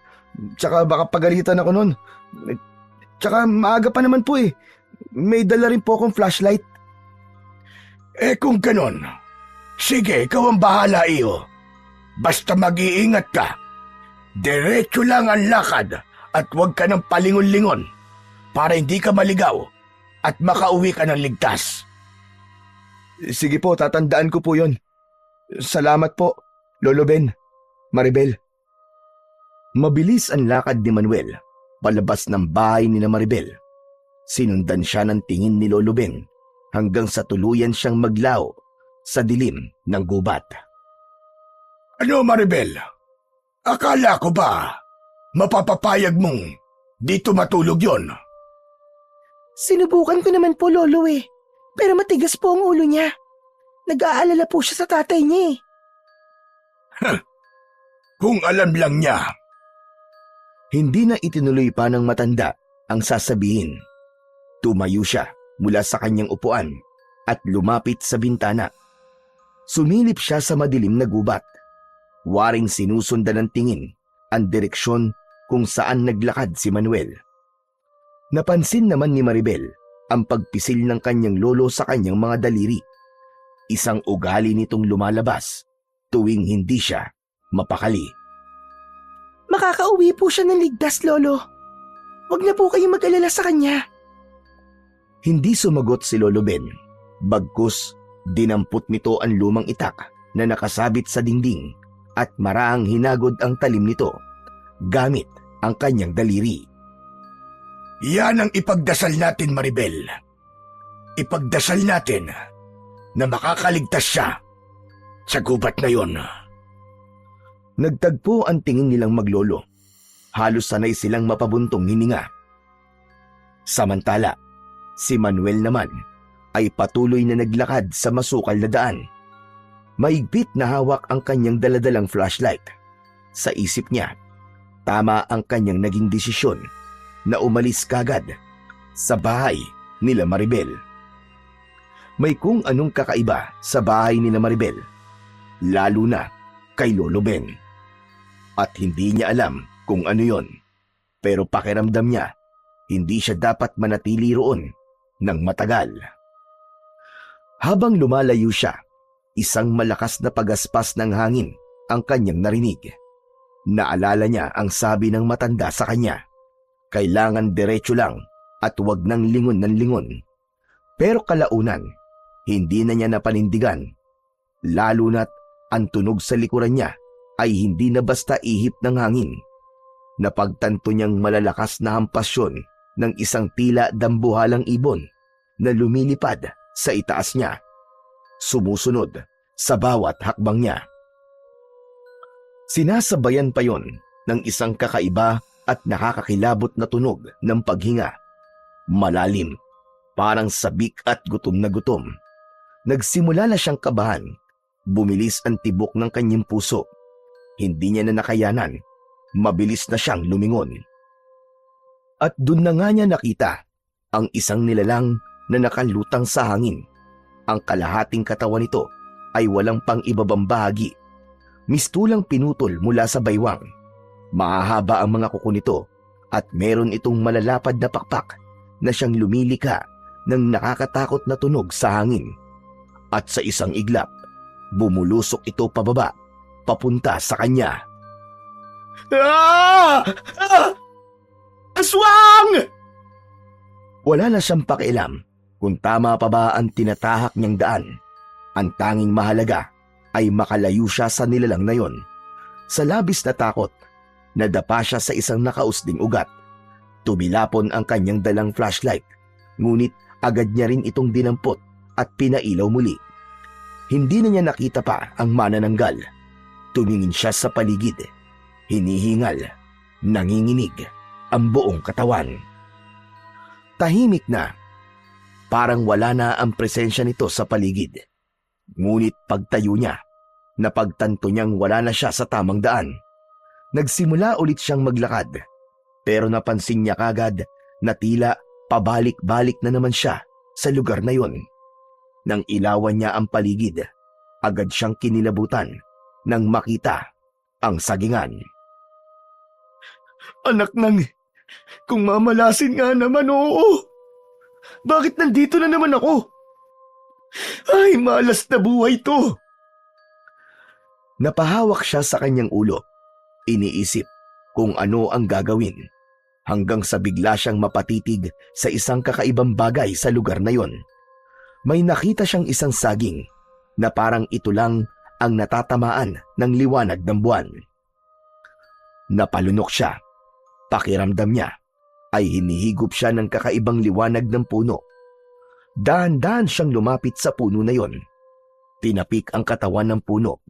Tsaka baka pagalitan ako nun. Tsaka maaga pa naman po eh. May dala rin po akong flashlight. Kung ganon, sige, ikaw ang bahala iyo. Basta mag-iingat ka. Diretso lang ang lakad at huwag ka ng palingon-lingon para hindi ka maligaw at makauwi ka ng ligtas. Sige po, tatandaan ko po yon. Salamat po, Lolo Ben, Maribel. Mabilis ang lakad ni Manuel palabas ng bahay ni Maribel. Sinundan siya ng tingin ni Lolo Ben hanggang sa tuluyan siyang maglaw sa dilim ng gubat. Ano, Maribel? Akala ko ba mapapapayag mong dito matulog yon? Sinubukan ko naman po, Lolo eh. Pero matigas po ang ulo niya. Nag-aalala po siya sa tatay niya eh. Kung alam lang niya. Hindi na itinuloy pa ng matanda ang sasabihin. Tumayo siya mula sa kanyang upuan at lumapit sa bintana. Sumilip siya sa madilim na gubat. Waring sinusundan ng tingin ang direksyon kung saan naglakad si Manuel. Napansin naman ni Maribel ang pagpisil ng kanyang lolo sa kanyang mga daliri. Isang ugali nitong lumalabas tuwing hindi siya mapakali. Makakauwi po siya ng ligtas, Lolo. Huwag na po kayong mag-alala sa kanya. Hindi sumagot si Lolo Ben. Bagkus, dinampot nito ang lumang itak na nakasabit sa dingding at maraang hinagod ang talim nito gamit ang kanyang daliri. Yan ang ipagdasal natin, Maribel. Ipagdasal natin na makakaligtas siya sa gubat na yon. Nagtagpo ang tingin nilang maglolo. Halos sanay silang mapabuntong hininga. Samantala, si Manuel naman ay patuloy na naglakad sa masukal na daan. Mahigpit na hawak ang kanyang daladalang flashlight. Sa isip niya, tama ang kanyang naging desisyon na umalis kagad sa bahay nila Maribel. May kung anong kakaiba sa bahay nila Maribel, lalo na kay Lolo Ben. At hindi niya alam kung ano yon, pero pakiramdam niya, hindi siya dapat manatili roon ng matagal. Habang lumalayo siya, isang malakas na pagaspas ng hangin ang kanyang narinig. Naalala niya ang sabi ng matanda sa kanya. Kailangan diretso lang at huwag nang lingon ng lingon. Pero kalaunan, hindi na niya napanindigan. Lalo na't ang tunog sa likuran niya ay hindi na basta ihip ng hangin. Napagtanto niyang malalakas na hampasyon ng isang tila dambuhalang ibon na lumilipad sa itaas niya. Sumusunod sa bawat hakbang niya. Sinasabayan pa yon ng isang kakaiba at nakakakilabot na tunog ng paghinga. Malalim, parang sabik at gutom na gutom. Nagsimula na siyang kabahan. Bumilis ang tibok ng kanyang puso. Hindi niya na nakayanan. Mabilis na siyang lumingon. At dun na nga niya nakita ang isang nilalang na nakalutang sa hangin. Ang kalahating katawan nito ay walang pang-ibabang bahagi. Mistulang pinutol mula sa baywang. Mahahaba ang mga kuko nito at meron itong malalapad na pakpak na siyang lumilika ng nakakatakot na tunog sa hangin. At sa isang iglap, bumulusok ito pababa, papunta sa kanya. Ah! Ah! Aswang! Wala na siyang pakialam kung tama pa ba ang tinatahak niyang daan. Ang tanging mahalaga ay makalayo siya sa nilalang na yon. Sa labis na takot, nadapa siya sa isang nakausding ugat. Tumilapon ang kanyang dalang flashlight, ngunit agad niya rin itong dinampot at pinailaw muli. Hindi na niya nakita pa ang manananggal. Tumingin siya sa paligid. Hinihingal, nanginginig ang buong katawan. Tahimik na. Parang wala na ang presensya nito sa paligid. Ngunit pagtayo niya, napagtanto niyang wala na siya sa tamang daan. Nagsimula ulit siyang maglakad, pero napansin niya kagad na tila pabalik-balik na naman siya sa lugar na yon. Nang ilawan niya ang paligid, agad siyang kinilabutan nang makita ang sagingan. Anak ng... Kung mamalasin nga naman, oo. Bakit nandito na naman ako? Ay, malas na buhay to. Napahawak siya sa kanyang ulo. Iniisip kung ano ang gagawin hanggang sa bigla siyang mapatitig sa isang kakaibang bagay sa lugar na yon. May nakita siyang isang saging na parang ito lang ang natatamaan ng liwanag ng buwan. Napalunok siya. Pakiramdam niya ay hinihigop siya ng kakaibang liwanag ng puno. Dahan-dahan siyang lumapit sa puno na yon. Tinapik ang katawan ng puno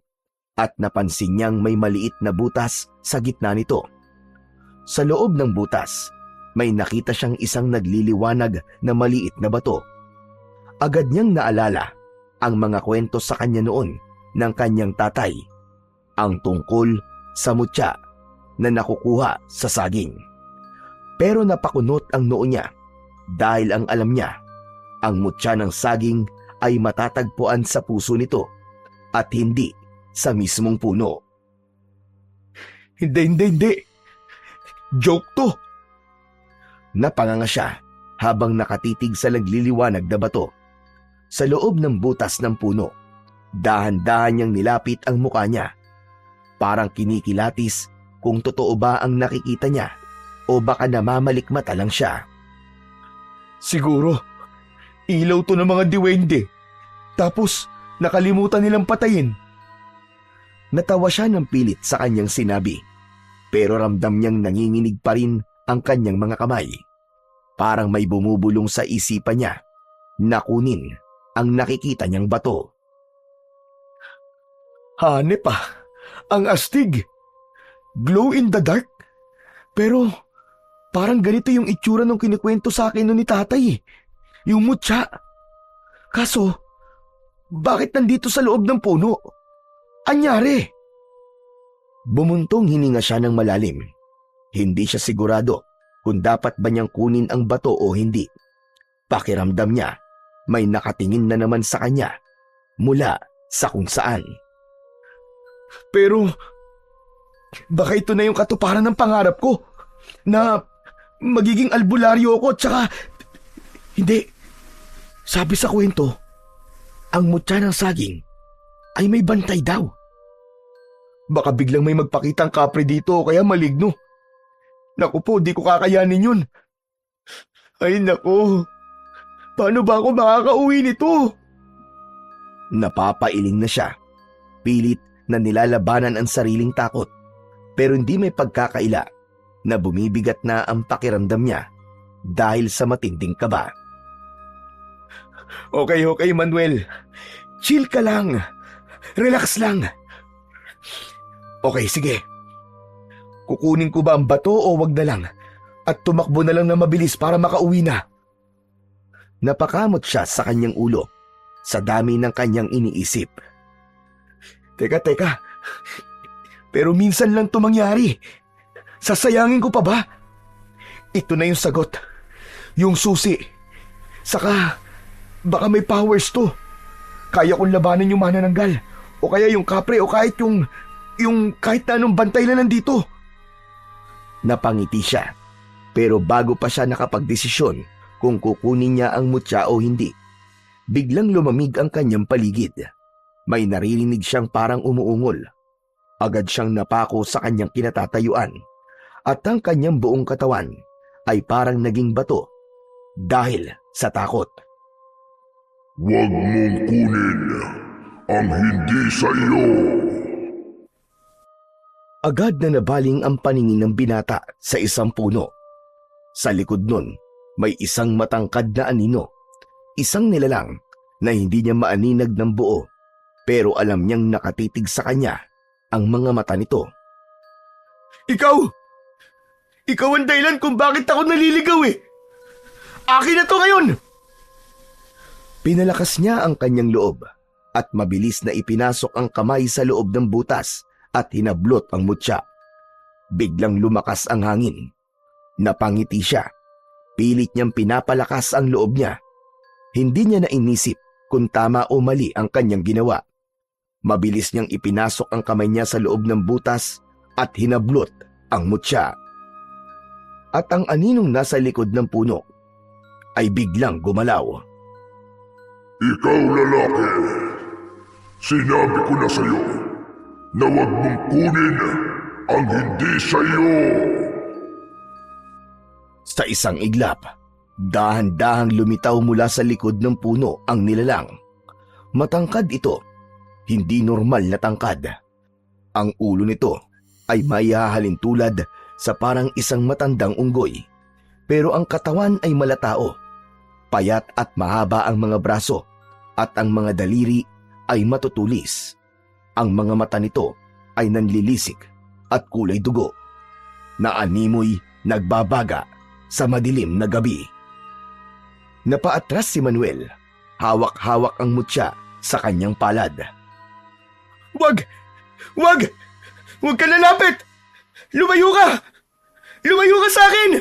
at napansin niyang may maliit na butas sa gitna nito. Sa loob ng butas, may nakita siyang isang nagliliwanag na maliit na bato. Agad niyang naalala ang mga kwento sa kanya noon ng kanyang tatay, ang tungkol sa mutya na nakukuha sa saging. Pero napakunot ang noo niya dahil ang alam niya, ang mutya ng saging ay matatagpuan sa puso nito at hindi sa mismong puno. Hindi. Joke to. Napanganga siya habang nakatitig sa nagliliwanag na bato. Sa loob ng butas ng puno, dahan-dahan niyang nilapit ang mukha niya. Parang kinikilatis kung totoo ba ang nakikita niya o baka namamalikmata lang siya. Siguro, ilaw to ng mga diwende. Tapos, nakalimutan nilang patayin. Natawa siya ng pilit sa kanyang sinabi, pero ramdam niyang nanginginig pa rin ang kanyang mga kamay. Parang may bumubulong sa isipan niya na kunin ang nakikita niyang bato. Hanep pa, ang astig. Glow in the dark. Pero parang ganito yung itsura nung kinikwento sa akin nun ni tatay. Yung mutya. Kaso, bakit nandito sa loob ng puno? Anyari? Bumuntong hininga siya ng malalim. Hindi siya sigurado kung dapat ba niyang kunin ang bato o hindi. Pakiramdam niya, may nakatingin na naman sa kanya mula sa kung saan. Pero, baka ito na yung katuparan ng pangarap ko na magiging albularyo ako tsaka... Hindi. Sabi sa kwento, ang mutya ng saging ay may bantay daw. Baka biglang may magpakitang kapre dito o kaya maligno. Naku po, di ko kakayanin yun. Ay naku, paano ba ako makakauwi nito? Napapailing na siya. Pilit na nilalabanan ang sariling takot. Pero hindi may pagkakaila na bumibigat na ang pakiramdam niya dahil sa matinding kaba. Okay, Manuel. Chill ka lang. Relax lang. Okay, sige. Kukunin ko ba ang bato o wag na lang? At tumakbo na lang na mabilis para makauwi na. Napakamot siya sa kanyang ulo sa dami ng kanyang iniisip. Teka. Pero minsan lang ito mangyari. Sasayangin ko pa ba? Ito na yung sagot. Yung susi. Saka, baka may powers to. Kaya kong labanan yung manananggal. O kaya yung kapre o kahit yung kahit na anong bantay na nandito. Napangiti siya. Pero bago pa siya nakapagdesisyon kung kukunin niya ang mutya o hindi, biglang lumamig ang kanyang paligid. May naririnig siyang parang umuungol. Agad siyang napako sa kanyang kinatatayuan at ang kanyang buong katawan ay parang naging bato dahil sa takot. Huwag mong kunin ang hindi sa iyo. Agad na nabaling ang paningin ng binata sa isang puno. Sa likod nun, may isang matangkad na anino. Isang nilalang na hindi niya maaninag ng buo, pero alam niyang nakatitig sa kanya ang mga mata nito. Ikaw ang dahilan kung bakit ako naliligaw eh. Akin na to ngayon. Pinalakas niya ang kanyang loob at mabilis na ipinasok ang kamay sa loob ng butas at hinablot ang mutya. Biglang lumakas ang hangin. Napangiti siya. Pilit niyang pinapalakas ang loob niya. Hindi niya nainisip kung tama o mali ang kanyang ginawa. Mabilis niyang ipinasok ang kamay niya sa loob ng butas at hinablot ang mutya. At ang aninong nasa likod ng puno ay biglang gumalaw. Ikaw lalaki, sinabi ko na sa'yo na huwag mong kunin ang hindi sa iyo. Sa isang iglap, dahan-dahang lumitaw mula sa likod ng puno ang nilalang. Matangkad ito, hindi normal na tangkad. Ang ulo nito ay may hahalin tulad sa parang isang matandang unggoy. Pero ang katawan ay malatao. Payat at mahaba ang mga braso at ang mga daliri ay matutulis. Ang mga mata nito ay nanlilisik at kulay dugo na animoy nagbabaga sa madilim na gabi. Napaatras si Manuel, hawak-hawak ang mutya sa kanyang palad. Wag ka lalapit! Lumayo ka sa akin!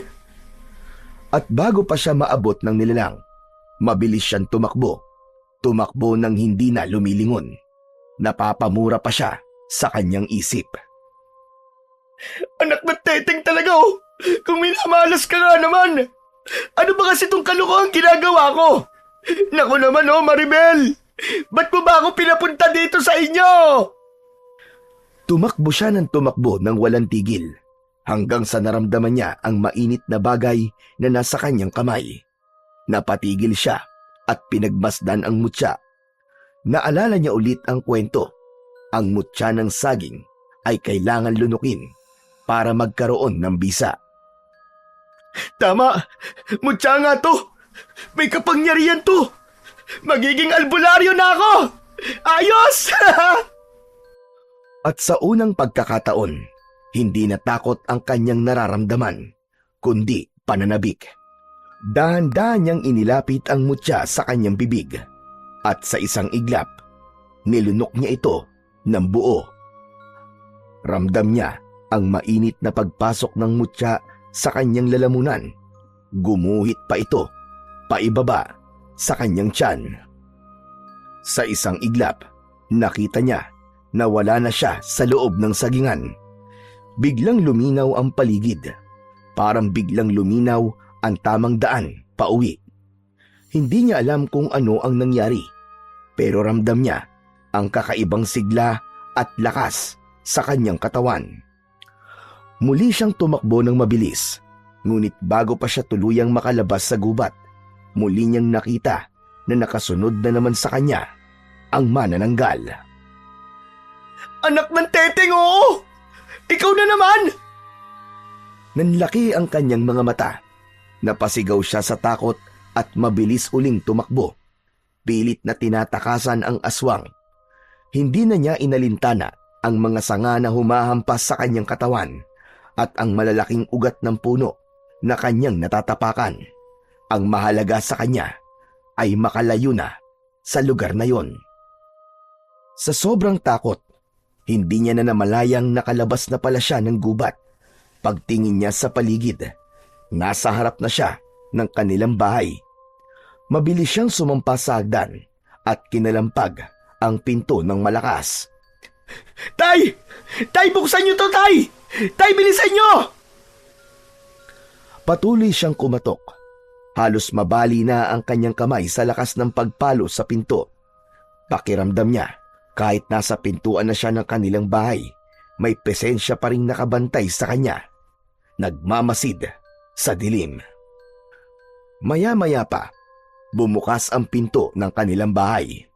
At bago pa siya maabot ng nilalang, mabilis siyang tumakbo. Tumakbo nang hindi na lumilingon. Napapamura pa siya sa kanyang isip. Anak na teteng talaga oh! Kung minamalas ka nga naman! Ano ba kasi itong kalokohang ginagawa ko? Naku naman oh, Maribel! Ba't mo ba ako pinapunta dito sa inyo? Tumakbo siya ng tumakbo ng walang tigil hanggang sa naramdaman niya ang mainit na bagay na nasa kanyang kamay. Napatigil siya at pinagmasdan ang mutya. Naalala niya ulit ang kwento. Ang mutya ng saging ay kailangan lunukin para magkaroon ng bisa. Tama! Mutya nga to! May kapangyarihan to! Magiging albularyo na ako! Ayos! At sa unang pagkakataon, hindi natakot ang kanyang nararamdaman, kundi pananabik. Dahan-dahan niyang inilapit ang mutya sa kanyang bibig at sa isang iglap, nilunok niya ito ng buo. Ramdam niya ang mainit na pagpasok ng mutya sa kanyang lalamunan. Gumuhit pa ito, paibaba sa kanyang tiyan. Sa isang iglap, nakita niya na wala na siya sa loob ng sagingan. Biglang luminaw ang paligid. Parang biglang luminaw ang tamang daan pauwi. Hindi niya alam kung ano ang nangyari, pero ramdam niya ang kakaibang sigla at lakas sa kanyang katawan. Muli siyang tumakbo ng mabilis, ngunit bago pa siya tuluyang makalabas sa gubat, muli niyang nakita na nakasunod na naman sa kanya ang manananggal. Anak ng teteng, oo! Ikaw na naman! Nanlaki ang kanyang mga mata. Napasigaw siya sa takot at mabilis uling tumakbo. Pilit na tinatakasan ang aswang. Hindi na niya inalintana ang mga sanga na humahampas sa kanyang katawan at ang malalaking ugat ng puno na kanyang natatapakan. Ang mahalaga sa kanya ay makalayo na sa lugar na yon. Sa sobrang takot, hindi niya na namalayang nakalabas na pala siya ng gubat. Pagtingin niya sa paligid, nasa harap na siya ng kanilang bahay. Mabilis siyang sumampa sa hagdan at kinalampag ang pinto ng malakas. Tay! Tay, buksan niyo to, Tay! Tay, bilisan niyo! Patuloy siyang kumatok. Halos mabali na ang kanyang kamay sa lakas ng pagpalo sa pinto. Pakiramdam niya, kahit nasa pintuan na siya ng kanilang bahay, may presensya pa ring nakabantay sa kanya. Nagmamasid sa dilim. Maya-maya pa, bumukas ang pinto ng kanilang bahay.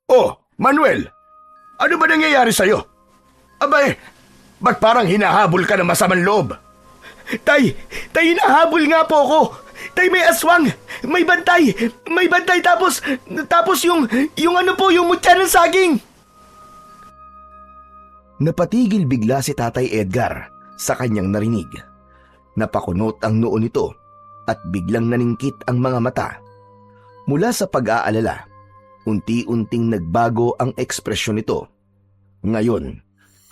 Oh, Manuel! Ano ba nangyayari sa'yo? Abay, ba't parang hinahabol ka ng masamang loob? Tay, hinahabol nga po ako. Tay, may aswang, may bantay tapos yung ano po, yung mutya ng saging. Napatigil bigla si Tatay Edgar sa kanyang narinig. Napakunot ang noo nito at biglang naningkit ang mga mata. Mula sa pag-aalala, unti-unting nagbago ang ekspresyon nito. Ngayon,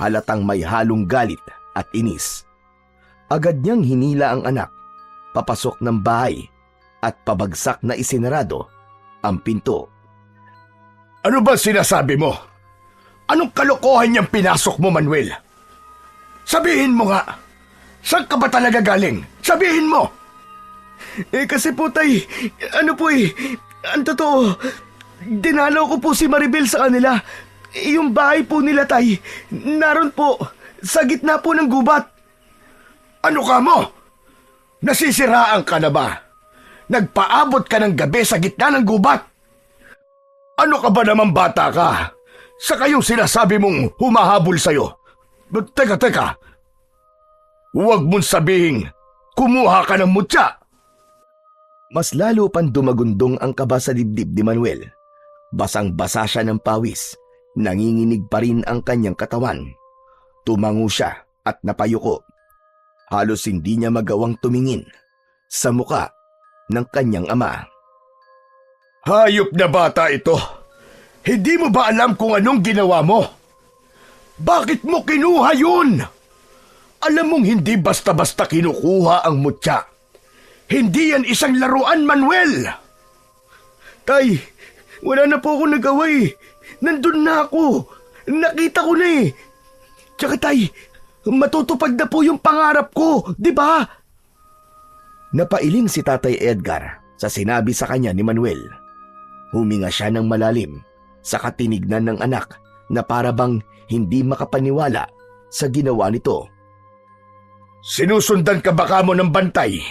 halatang may halong galit at inis. Agad niyang hinila ang anak, papasok ng bahay at pabagsak na isinarado ang pinto. Ano ba sinasabi mo? Anong kalokohan niyang pinasok mo, Manuel? Sabihin mo nga, saan ka ba talaga galing? Sabihin mo! Kasi po, Tay, ang totoo, dinalaw ko po si Maribel sa kanila. Yung bahay po nila, Tay, naroon po, sa gitna po ng gubat. Ano ka mo? Nasisiraan ka na ba? Nagpaabot ka ng gabi sa gitna ng gubat? Ano ka ba naman, bata ka? Sa kayong sinasabi mong humahabol sa'yo. Teka. Huwag mong sabihing kumuha ka ng mutya. Mas lalo pang dumagundong ang kaba sa dibdib ni Manuel. Basang-basa siya ng pawis. Nanginginig pa rin ang kanyang katawan. Tumango siya at napayuko. Halos hindi niya magawang tumingin sa muka ng kanyang ama. Hayop na bata ito. Hindi mo ba alam kung anong ginawa mo? Bakit mo kinuha yun? Alam mong hindi basta-basta kinukuha ang mutya. Hindi yan isang laruan, Manuel. Tay, wala na po ako nagawa eh. Nandun na ako. Nakita ko na eh. Tsaka Tay, matutupad na po yung pangarap ko, di ba? Napailing si Tatay Edgar sa sinabi sa kanya ni Manuel. Huminga siya ng malalim sa katinignan ng anak na para bang hindi makapaniwala sa ginawa nito. Sinusundan ka baka mo ng bantay?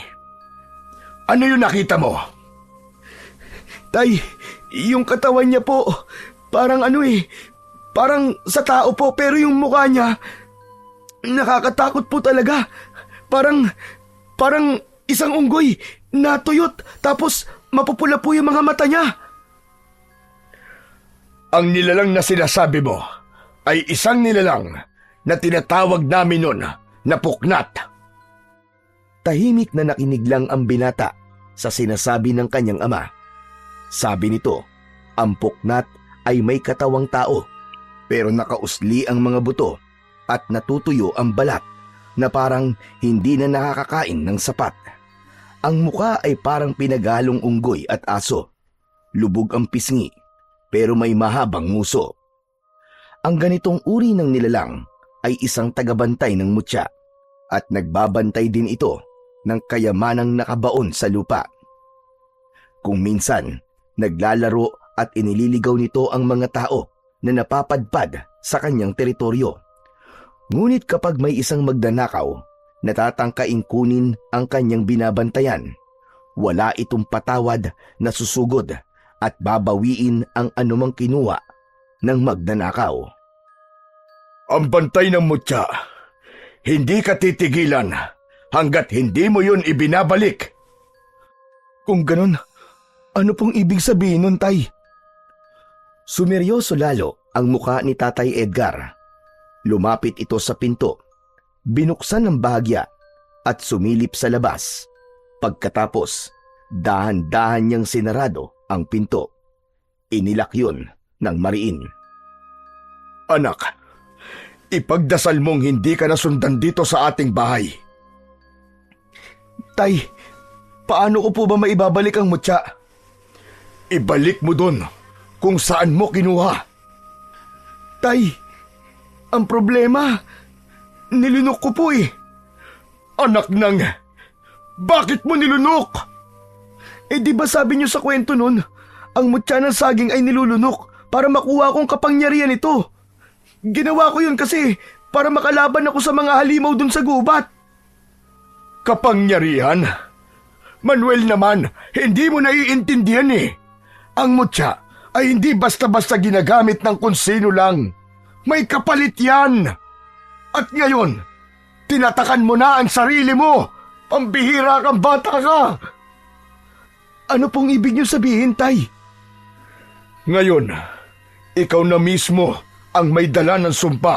Ano yung nakita mo? Tay, yung katawan niya po, parang parang sa tao po, pero yung mukha niya, nakakatakot po talaga. Parang isang unggoy, natuyot, tapos mapupula po yung mga mata niya. Ang nilalang na sinasabi mo ay isang nilalang na tinatawag namin nun na puknat. Tahimik na nakinig lang ang binata sa sinasabi ng kanyang ama. Sabi nito, ang puknat ay may katawang tao pero nakausli ang mga buto at natutuyo ang balat na parang hindi na nakakakain ng sapat. Ang muka ay parang pinagalong unggoy at aso. Lubog ang pisngi pero may mahabang nguso. Ang ganitong uri ng nilalang ay isang tagabantay ng mutya at nagbabantay din ito ng kayamanang nakabaon sa lupa. Kung minsan, naglalaro at inililigaw nito ang mga tao na napapadpad sa kanyang teritoryo. Ngunit kapag may isang magnanakaw, natatangkaing kunin ang kanyang binabantayan. Wala itong patawad na susugod at babawiin ang anumang kinuha ng magnanakaw. Ang bantay ng mutya, hindi ka titigilan hanggat hindi mo yun ibinabalik. Kung ganon, ano pong ibig sabihin nun, Tay? Sumeryoso lalo ang muka ni Tatay Edgar. Lumapit ito sa pinto, binuksan ng bahagya at sumilip sa labas. Pagkatapos, dahan-dahan niyang sinarado ang pinto. Inilak yun ng mariin. Anak, ipagdasal mong hindi ka nasundan dito sa ating bahay. Tay, paano ko po ba maibabalik ang mutya? Ibalik mo dun kung saan mo kinuha. Tay, ang problema, nilunok ko po eh. Anak ng, bakit mo nilunok? Eh di ba sabi niyo sa kwento nun, ang mutya ng saging ay nilulunok para makuha kong kapangyarihan ito. Ginawa ko yun kasi para makalaban ako sa mga halimaw dun sa gubat. Kapangyarihan? Manuel naman, hindi mo naiintindihan eh. Ang mutya ay hindi basta-basta ginagamit ng kung sino lang. May kapalit yan. At ngayon, tinatakan mo na ang sarili mo. Pambihira kang bata ka. Ano pong ibig niyo sabihin, Tay? Ngayon, ikaw na mismo ang may dala ng sumpa.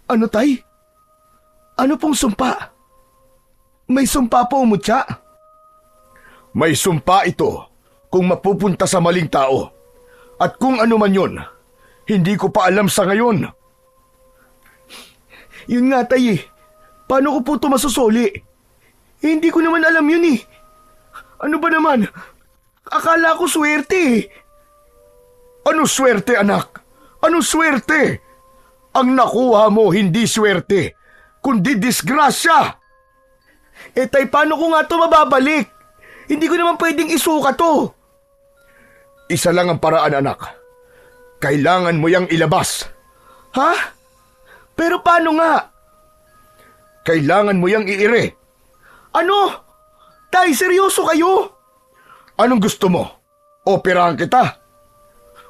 Ano, Tay? Ano pong sumpa? May sumpa po, mutya? May sumpa ito kung mapupunta sa maling tao. At kung ano man yun, hindi ko pa alam sa ngayon. Yun nga, Tay eh. Paano ko po ito masusuli? Hindi ko naman alam yun eh. Ano ba naman? Akala ko swerte eh. Ano swerte, anak? Ano swerte? Ang nakuha mo hindi swerte, kundi disgrasya. Eh Tay, paano ko nga ito mababalik? Hindi ko naman pwedeng isuka to. Isa lang ang paraan, anak. Kailangan mo yang ilabas. Ha? Pero paano nga? Kailangan mo yang iire. Ano? Tay, seryoso kayo? Anong gusto mo? Operahan kita?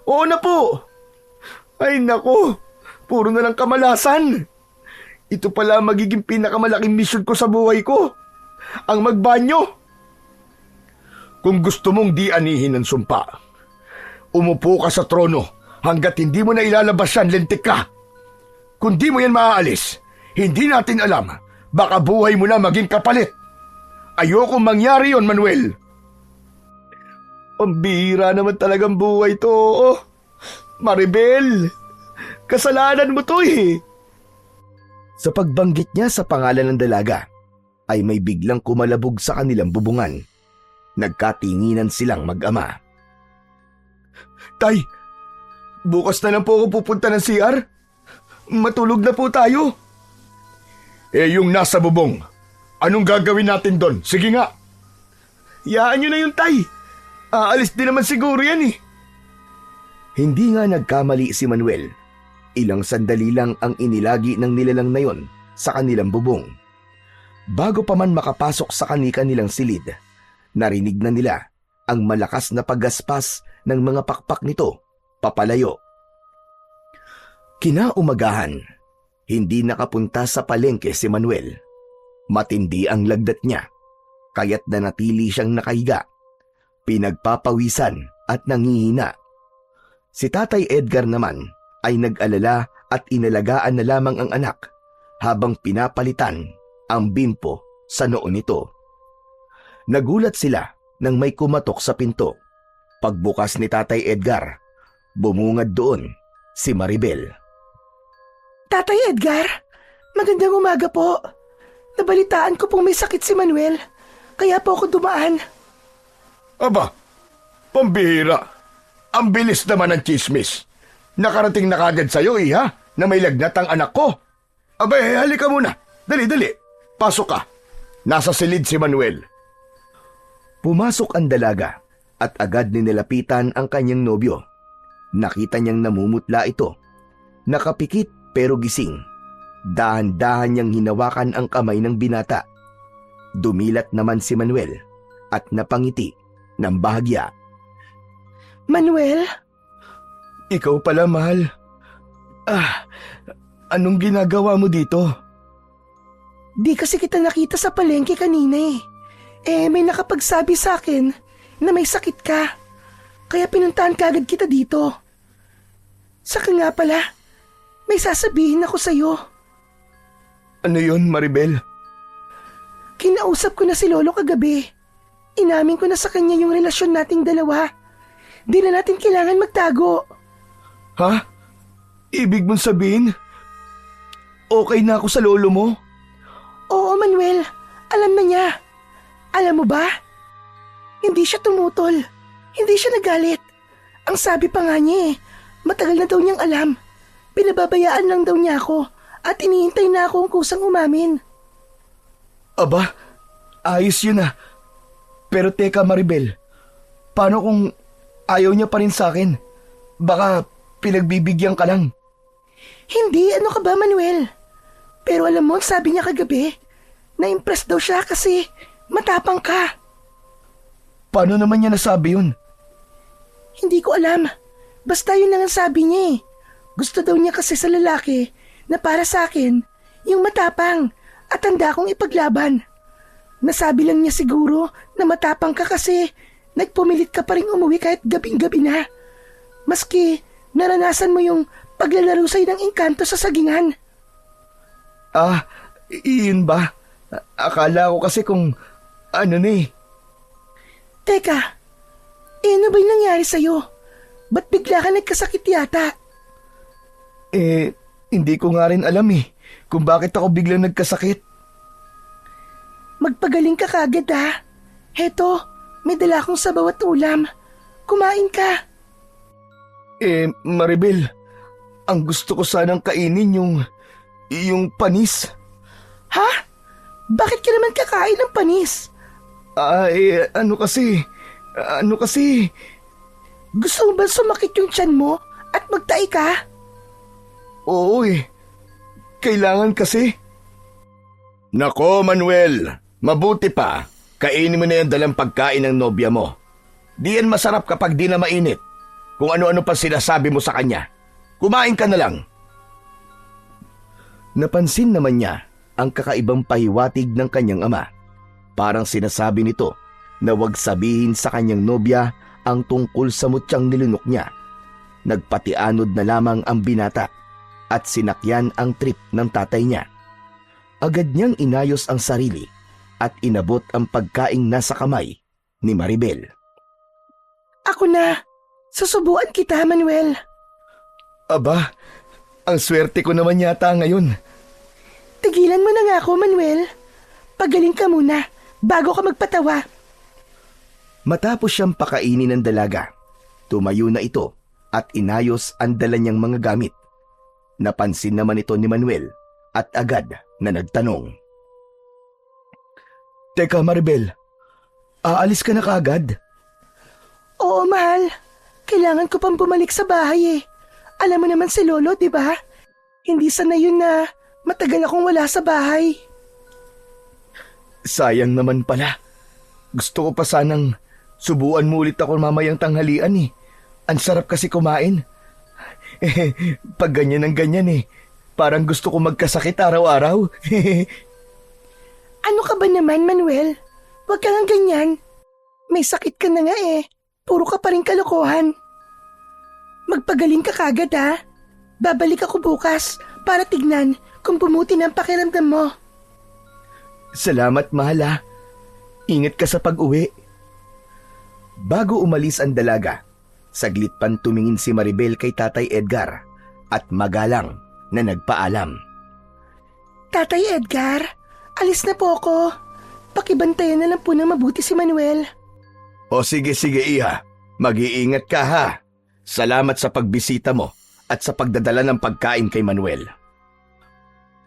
Oo na po. Ay nako, puro na lang kamalasan. Ito pala magiging pinakamalaking mission ko sa buhay ko. Ang magbanyo. Kung gusto mong di anihin ng sumpa, umupo ka sa trono hanggat hindi mo na ilalabas yan, lentik ka. Kung di mo yan maaalis, hindi natin alam, baka buhay mo na maging kapalit. Ayokong mangyari yon, Manuel. Pambihira naman talagang buhay to. Oh, Maribel, kasalanan mo to eh. Sa pagbanggit niya sa pangalan ng dalaga, ay may biglang kumalabog sa kanilang bubungan. Nagkatinginan silang mag-ama. Tay, bukas na lang po ako pupunta ng CR. Matulog na po tayo. Eh yung nasa bubong, anong gagawin natin doon? Sige nga. Yaan nyo na yung Tay. Aalis din naman siguro yan eh. Hindi nga nagkamali si Manuel. Ilang sandali lang ang inilagi ng nilalang na yon sa kanilang bubong. Bago pa man makapasok sa kanilang silid, narinig na nila ang malakas na paggaspas ng mga pakpak nito papalayo. Kinaumagahan, hindi nakapunta sa palengke si Manuel. Matindi ang lagdat niya, kaya't nanatili siyang nakahiga, pinagpapawisan at nangihina. Si Tatay Edgar naman ay nag-alala at inalagaan na lamang ang anak habang pinapalitan ang bimpo sa noo nito. Nagulat sila nang may kumatok sa pinto. Pagbukas ni Tatay Edgar, bumungad doon si Maribel. Tatay Edgar, magandang umaga po. Nabalitaan ko pong may sakit si Manuel, kaya po ako dumaan. Aba, pambihira. Ang bilis naman ng chismis. Nakarating na kagad sa'yo, iha, na may lagnat ang anak ko. Aba, halika muna. Dali, dali. Pasok ka. Nasa silid si Manuel. Pumasok ang dalaga at agad nilapitan ang kanyang nobyo. Nakita niyang namumutla ito. Nakapikit pero gising. Dahan-dahan niyang hinawakan ang kamay ng binata. Dumilat naman si Manuel at napangiti ng bahagya. Manuel? Ikaw pala, mahal. Anong ginagawa mo dito? Di kasi kita nakita sa palengke kanina eh. May nakapagsabi sa akin na may sakit ka. Kaya pinuntahan kagad kita dito. Saka nga pala, may sasabihin ako sa'yo. Ano yun, Maribel? Kinausap ko na si Lolo kagabi. Inamin ko na sa kanya yung relasyon nating dalawa. Di na natin kailangan magtago. Ha? Ibig mong sabihin, okay na ako sa lolo mo? Oo, Manuel. Alam na niya. Alam mo ba? Hindi siya tumutol. Hindi siya nagalit. Ang sabi pa nga niya matagal na daw niyang alam. Pinababayaan lang daw niya ako at iniintay na ako ang kusang umamin. Aba, ayos yun ah. Pero teka, Maribel, paano kung ayaw niya pa rin sa akin? Baka pinagbibigyan ka lang. Hindi, ano ka ba, Manuel? Pero alam mo, sabi niya kagabi, na-impress daw siya kasi matapang ka. Paano naman niya nasabi yun? Hindi ko alam. Basta yun lang ang sabi niya eh. Gusto daw niya kasi sa lalaki na para sa akin, yung matapang at handa kong ipaglaban. Nasabi lang niya siguro na matapang ka kasi nagpumilit ka pa rin umuwi kahit gabing-gabi na. Maski naranasan mo yung paglalaro sa'yo ng engkanto sa sagingan. Iyon ba? Akala ko kasi kung ano na eh. Teka, ano ba yung nangyari sa'yo? Ba't bigla ka nagkasakit yata? Hindi ko nga rin alam eh kung bakit ako biglang nagkasakit. Magpagaling ka kagad ha. Heto, may dala akong sabaw at ulam. Kumain ka. Maribel, ang gusto ko sanang kainin yung panis. Ha? Bakit ka naman kakain ng panis? Ano kasi, Gusto mo ba sumakit yung tiyan mo at magtai ka? oo kailangan kasi. Nako, Manuel, mabuti pa. Kainin mo na yung dalang pagkain ng nobya mo. Di yan masarap kapag di na mainit. Kung ano-ano pa sinasabi mo sa kanya. Kumain ka na lang. Napansin naman niya ang kakaibang pahiwatig ng kanyang ama. Parang sinasabi nito na huwag sabihin sa kanyang nobya ang tungkol sa mutyang nilunok niya. Nagpatianod na lamang ang binata at sinakyan ang trip ng tatay niya. Agad niyang inayos ang sarili at inabot ang pagkaing nasa kamay ni Maribel. Ako na. Susubuan kita, Manuel. Aba, ang swerte ko naman yata ngayon. Tigilan mo na nga ako, Manuel. Pagaling ka muna bago ka magpatawa. Matapos siyang pakainin ng dalaga, tumayo na ito at inayos ang dala niyang mga gamit. Napansin naman ito ni Manuel at agad na nagtanong. Teka, Maribel, aalis ka na kaagad? Oo, mahal. Kailangan ko pang bumalik sa bahay eh. Alam mo naman si Lolo, di ba? Hindi sanay yun na matagal akong wala sa bahay. Sayang naman pala. Gusto ko pa sanang subuan mo ulit ako mamayang tanghalian eh. Ang sarap kasi kumain. Pag ganyan ang ganyan eh. Parang gusto ko magkasakit araw-araw. Ano ka ba naman, Manuel? Huwag ka nga ganyan. May sakit ka na nga eh. Puro ka pa rin kalokohan. Magpagaling ka kagad ha. Babalik ako bukas para tignan kung bumuti na ang pakiramdam mo. Salamat, mahal ah. Ingat ka sa pag-uwi. Bago umalis ang dalaga, saglit pan tumingin si Maribel kay Tatay Edgar at magalang na nagpaalam. Tatay Edgar, alis na po ako. Pakibantayan na lang po ng mabuti si Manuel. O sige, iha. Mag-iingat ka ha. Salamat sa pagbisita mo at sa pagdadala ng pagkain kay Manuel.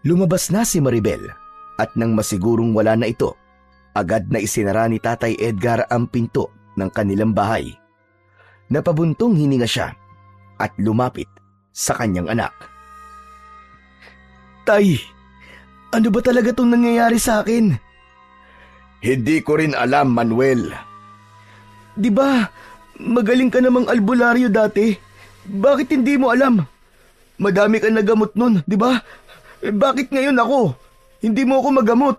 Lumabas na si Maribel at nang masigurong wala na ito, agad na isinara ni Tatay Edgar ang pinto ng kanilang bahay. Napabuntong hininga siya at lumapit sa kanyang anak. Tay, ano ba talaga itong nangyayari sa akin? Hindi ko rin alam, Manuel. Di ba, magaling ka namang albularyo dati. Bakit hindi mo alam? Madami ka nagamot nun, di ba? Bakit ngayon ako? Hindi mo ako magamot.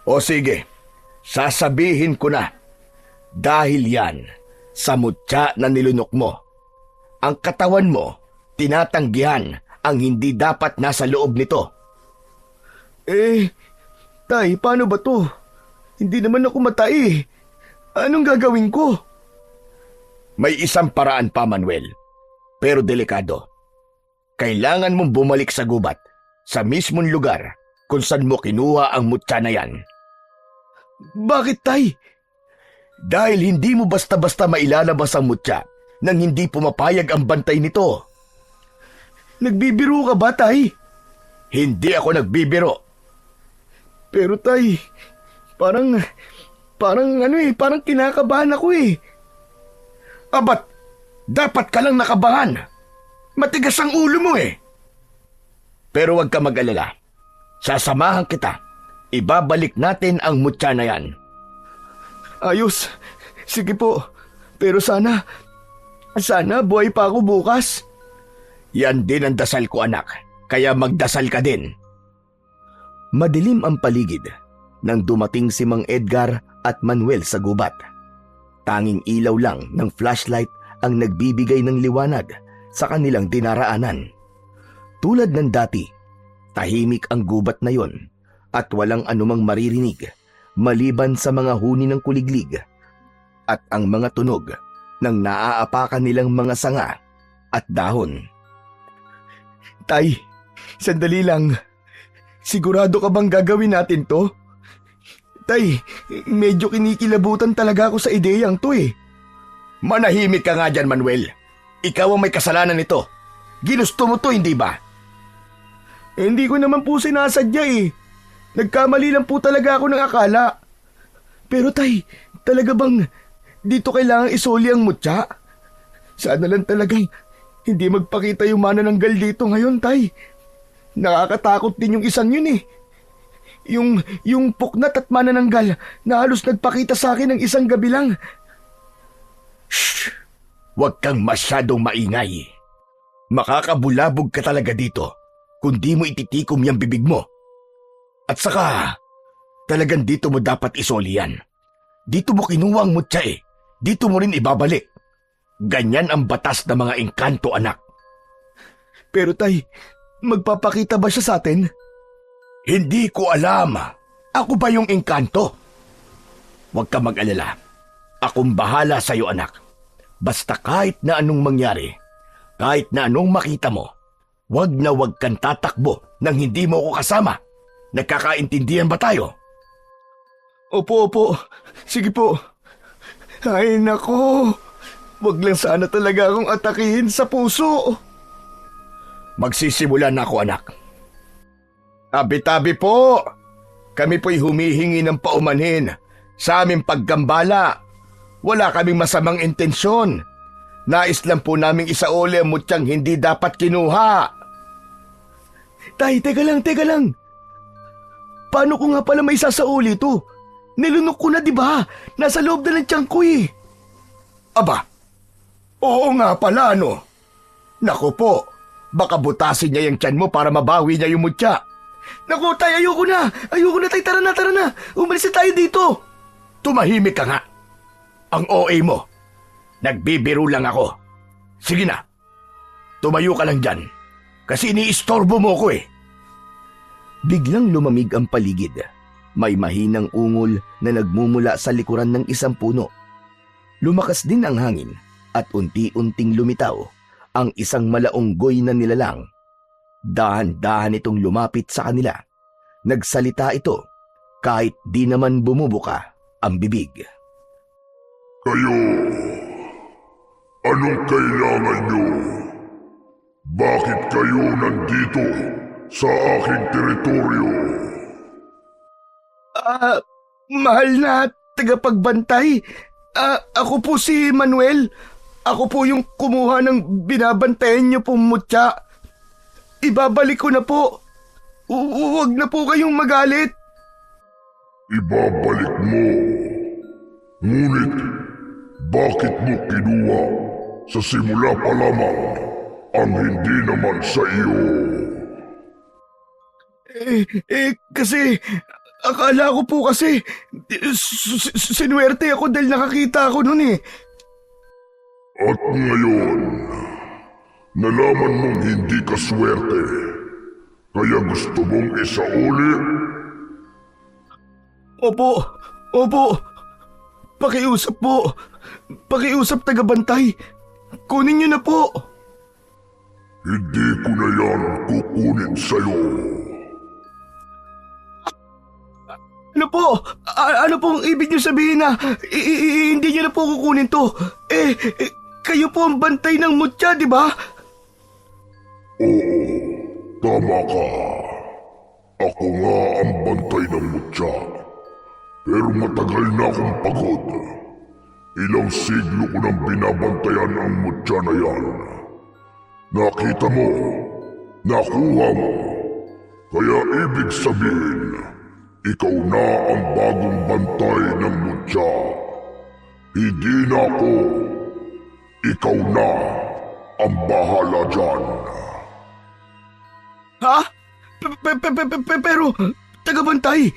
O sige, sasabihin ko na. Dahil yan, sa mutya na nilunok mo. Ang katawan mo, tinatanggihan ang hindi dapat nasa loob nito. Tay, paano ba to? Hindi naman ako matay. Anong gagawin ko? May isang paraan pa, Manuel. Pero delikado. Kailangan mong bumalik sa gubat, sa mismong lugar kung saan mo kinuha ang mutya na yan. Bakit, Tay? Dahil hindi mo basta-basta mailalabas ang mutya nang hindi pumapayag ang bantay nito. Nagbibiro ka ba, Tay? Hindi ako nagbibiro. Pero, Tay, parang kinakabahan ako eh. Abat, dapat ka lang nakabahan. Matigas ang ulo mo eh. Pero huwag ka mag-alala. Sasamahan kita. Ibabalik natin ang mutya na yan. Ayos. Sige po. Pero sana buhay pa ako bukas. Yan din ang dasal ko, anak. Kaya magdasal ka din. Madilim ang paligid nang dumating si Mang Edgar at Manuel sa gubat. Tanging ilaw lang ng flashlight ang nagbibigay ng liwanag sa kanilang dinaraanan. Tulad ng dati, tahimik ang gubat na yon at walang anumang maririnig maliban sa mga huni ng kuliglig at ang mga tunog ng naaapakan nilang mga sanga at dahon. Tay, sandali lang. Sigurado ka bang gagawin natin to? Tay, medyo kinikilabutan talaga ako sa ideyang to eh. Manahimik ka nga dyan, Manuel. Ikaw ang may kasalanan nito. Ginusto mo to, hindi ba? Hindi ko naman po sinasadya eh. Nagkamali lang po talaga ako ng akala. Pero Tay, talaga bang dito kailangang isoli ang mutya? Sana lang talagang hindi magpakita yung manananggal dito ngayon, Tay. Nakakatakot din yung isang yun eh. Yung puknat at manananggal na halos nagpakita sa akin ng isang gabi lang. Shh! Huwag kang masyadong maingay. Makakabulabog ka talaga dito kung di mo ititikom yung bibig mo. At saka, talagang dito mo dapat isoli yan. Dito mo kinuha ang mutya eh. Dito mo rin ibabalik. Ganyan ang batas ng mga engkanto, anak. Pero Tay, magpapakita ba siya sa atin? Hindi ko alam. Ako ba yung engkanto? Huwag ka mag-alala. Akong bahala sa'yo, anak. Basta kahit na anong mangyari, kahit na anong makita mo, wag na wag kang tatakbo nang hindi mo ako kasama. Nagkakaintindihan ba tayo? Opo. Sige po. Ay nako. Wag lang sana talaga akong atakihin sa puso. Magsisimula na ako, anak. Tabi-tabi po. Kami po'y humihingi ng paumanhin sa aming paggambala. Wala kaming masamang intensyon. Nais lang po naming isauli ang mutyang hindi dapat kinuha. Tay, teka lang. Paano ko nga pala may sasauli to? Nilunok ko na, di ba? Nasa loob na ng tiyan ko eh. Aba, oo nga pala, no? Naku po, baka butasin niya yung tiyan mo para mabawi niya yung mutya. Naku, Tay, ayoko na, Tay, tara na. Umalis na tayo dito. Tumahimik ka nga. Ang OA mo. Nagbibiro lang ako. Sige na. Tumayo ka lang dyan. Kasi iniistorbo mo ko eh. Biglang lumamig ang paligid. May mahinang ungol na nagmumula sa likuran ng isang puno. Lumakas din ang hangin at unti-unting lumitaw ang isang malaunggoy na nilalang. Dahan-dahan itong lumapit sa kanila. Nagsalita ito kahit di naman bumubuka ang bibig. Kayo, anong kailangan nyo? Bakit kayo nandito sa aking teritoryo? Mahal na tagapagbantay. Ako po si Manuel. Ako po yung kumuha ng binabantayan niyo pong mutya. Ibabalik ko na po. Huwag na po kayong magalit. Ibabalik mo. Ngunit, bakit mo kinuha sa simula pa lamang ang hindi naman sa iyo? Kasi akala ko po kasi sinuwerte ako dahil nakakita ako nun eh. At ngayon, nalaman mong hindi ka swerte, kaya gusto mong isauli? Opo. Pakiusap po. Pakiusap tagabantay. Kunin niyo na po. Hindi ko na yan kukunin sa'yo. Ano po? Ano pong ibig niyo sabihin na hindi niyo na po kukunin to? Kayo po ang bantay ng mutya, di ba? Oo, tama ka. Ako nga ang bantay ng mutya. Pero matagal na akong pagod. Ilang siglo ko nang binabantayan ang mutya na yan. Nakita mo, nakuha mo. Kaya ibig sabihin, ikaw na ang bagong bantay ng mutya. Hindi na ako. Ikaw na ang bahala dyan. Ha? Pero, tagabantay,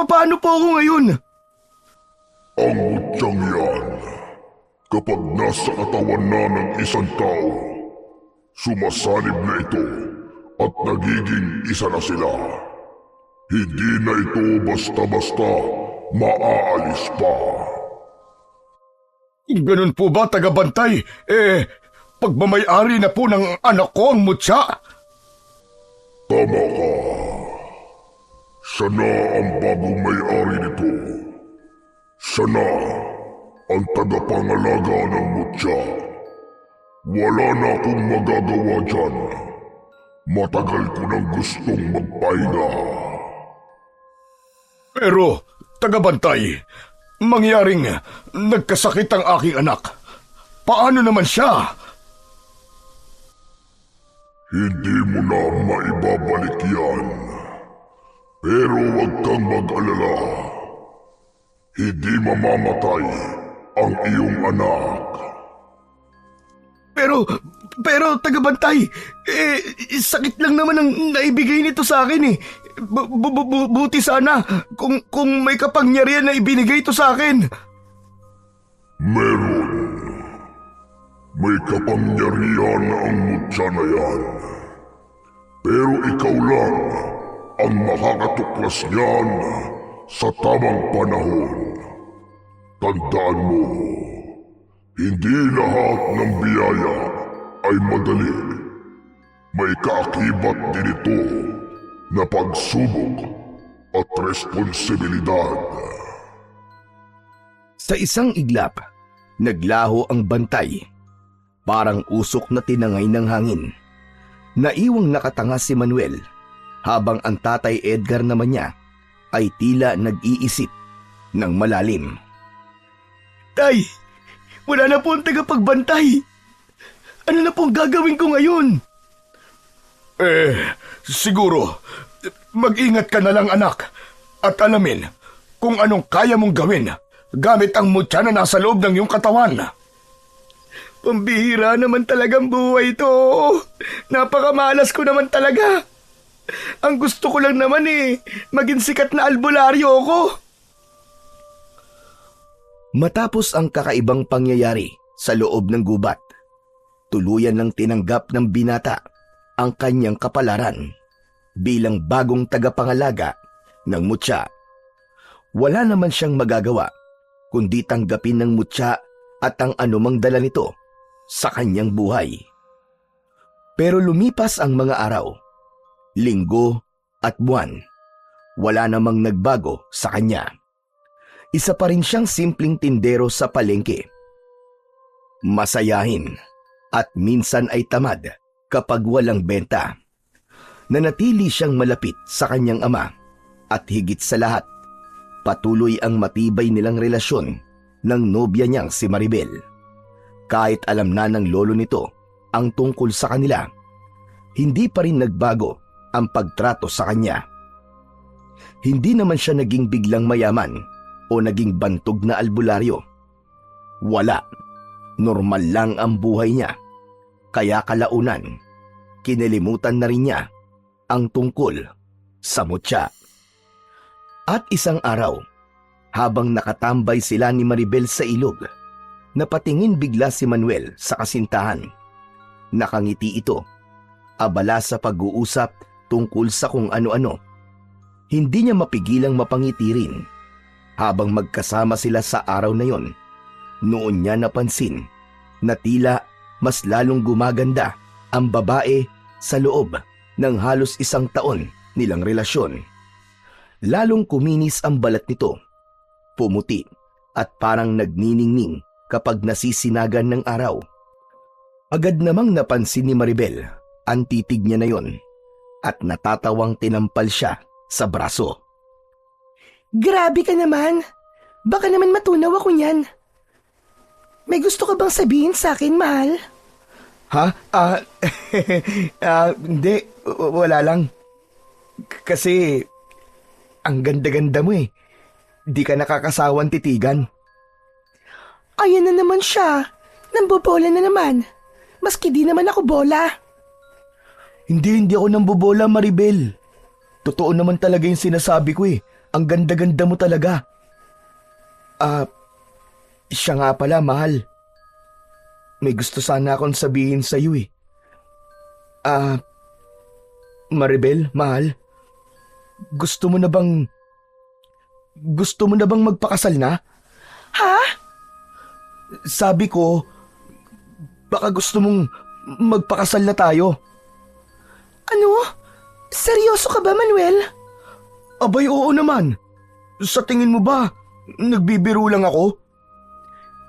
paano po ako ngayon? Ang mutyang yan, kapag nasa katawan na ng isang tao, sumasalib na ito at nagiging isa na sila. Hindi na ito basta-basta maaalis pa. Ganun po ba, tagabantay? Pagmamayari na po ng anak ko ang mutya. Tama ka. Siya na ang bagong may-ari nito. Siya na ang tagapangalaga ng mutya. Wala na akong magagawa dyan. Matagal ko nang gustong magpahinga. Pero, tagabantay, mangyaring nagkasakit ang aking anak. Paano naman siya? Hindi mo na maibabalik yan. Pero huwag kang mag-alala. Hindi mamamatay ang iyong anak. Pero tagabantay, sakit lang naman ang naibigay nito sa akin eh. Buti sana kung may kapangyarihan na ibinigay ito sa akin. Meron. May kapangyarihan ang mutya na yan. Pero ikaw lang ang makakatuklas niyan sa tamang panahon. Tandaan mo, hindi lahat ng biyaya ay madali. May kaakibat din ito na pagsubok at responsibilidad. Sa isang iglap, naglaho ang bantay. Parang usok na tinangay ng hangin. Naiwang nakatanga si Manuel, habang ang tatay Edgar naman niya ay tila nag-iisip ng malalim. Tay, wala na po ang tagapagbantay. Ano na pong gagawin ko ngayon? Siguro, mag-ingat ka na lang anak at alamin kung anong kaya mong gawin gamit ang mutya na nasa loob ng iyong katawan. Pambihira naman talagang buhay ito. Napakamalas ko naman talaga. Ang gusto ko lang naman maging sikat na albularyo ako. Matapos ang kakaibang pangyayari sa loob ng gubat, tuluyan ng tinanggap ng binata ang kanyang kapalaran bilang bagong tagapangalaga ng mutya. Wala naman siyang magagawa kundi tanggapin ng mutya at ang anumang dala nito sa kanyang buhay. Pero lumipas ang mga araw, linggo at buwan. Wala namang nagbago sa kanya. Isa pa rin siyang simpleng tindero sa palengke. Masayahin at minsan ay tamad kapag walang benta. Nanatili siyang malapit sa kanyang ama at higit sa lahat, patuloy ang matibay nilang relasyon ng nobya niyang si Maribel. Kahit alam na ng lolo nito ang tungkol sa kanila, hindi pa rin nagbago ang pagtrato sa kanya. Hindi naman siya naging biglang mayaman o naging bantog na albularyo. Wala. Normal lang ang buhay niya. Kaya kalaunan, kinilimutan na rin niya ang tungkol sa mutya. At isang araw, habang nakatambay sila ni Maribel sa ilog, napatingin bigla si Manuel sa kasintahan. Nakangiti ito, abala sa pag-uusap tungkol sa kung ano-ano. Hindi niya mapigilang mapangiti rin. Habang magkasama sila sa araw na yon, noon niya napansin na tila mas lalong gumaganda ang babae sa loob ng halos 1 taon nilang relasyon. Lalong kuminis ang balat nito, pumuti at parang nagniningning kapag nasisinagan ng araw. Agad namang napansin ni Maribel ang titig niya na yon at natatawang tinampal siya sa braso. Grabe ka naman. Baka naman matunaw ako niyan. May gusto ka bang sabihin sa akin, mahal? Ha? Hindi. Wala lang. Kasi, ang ganda-ganda mo eh. Di ka nakakasawang titigan. Ayan na naman siya. Nambobola na naman. Maski di naman ako bola. Hindi ako nambobola, Maribel. Totoo naman talaga yung sinasabi ko eh. Ang ganda-ganda mo talaga. Siya nga pala, mahal. May gusto sana akong sabihin sa'yo eh. Maribel, mahal. Gusto mo na bang magpakasal na? Ha? Sabi ko, baka gusto mong magpakasal na tayo. Ano? Seryoso ka ba, Manuel? Abay, oo naman. Sa tingin mo ba, nagbibiro lang ako?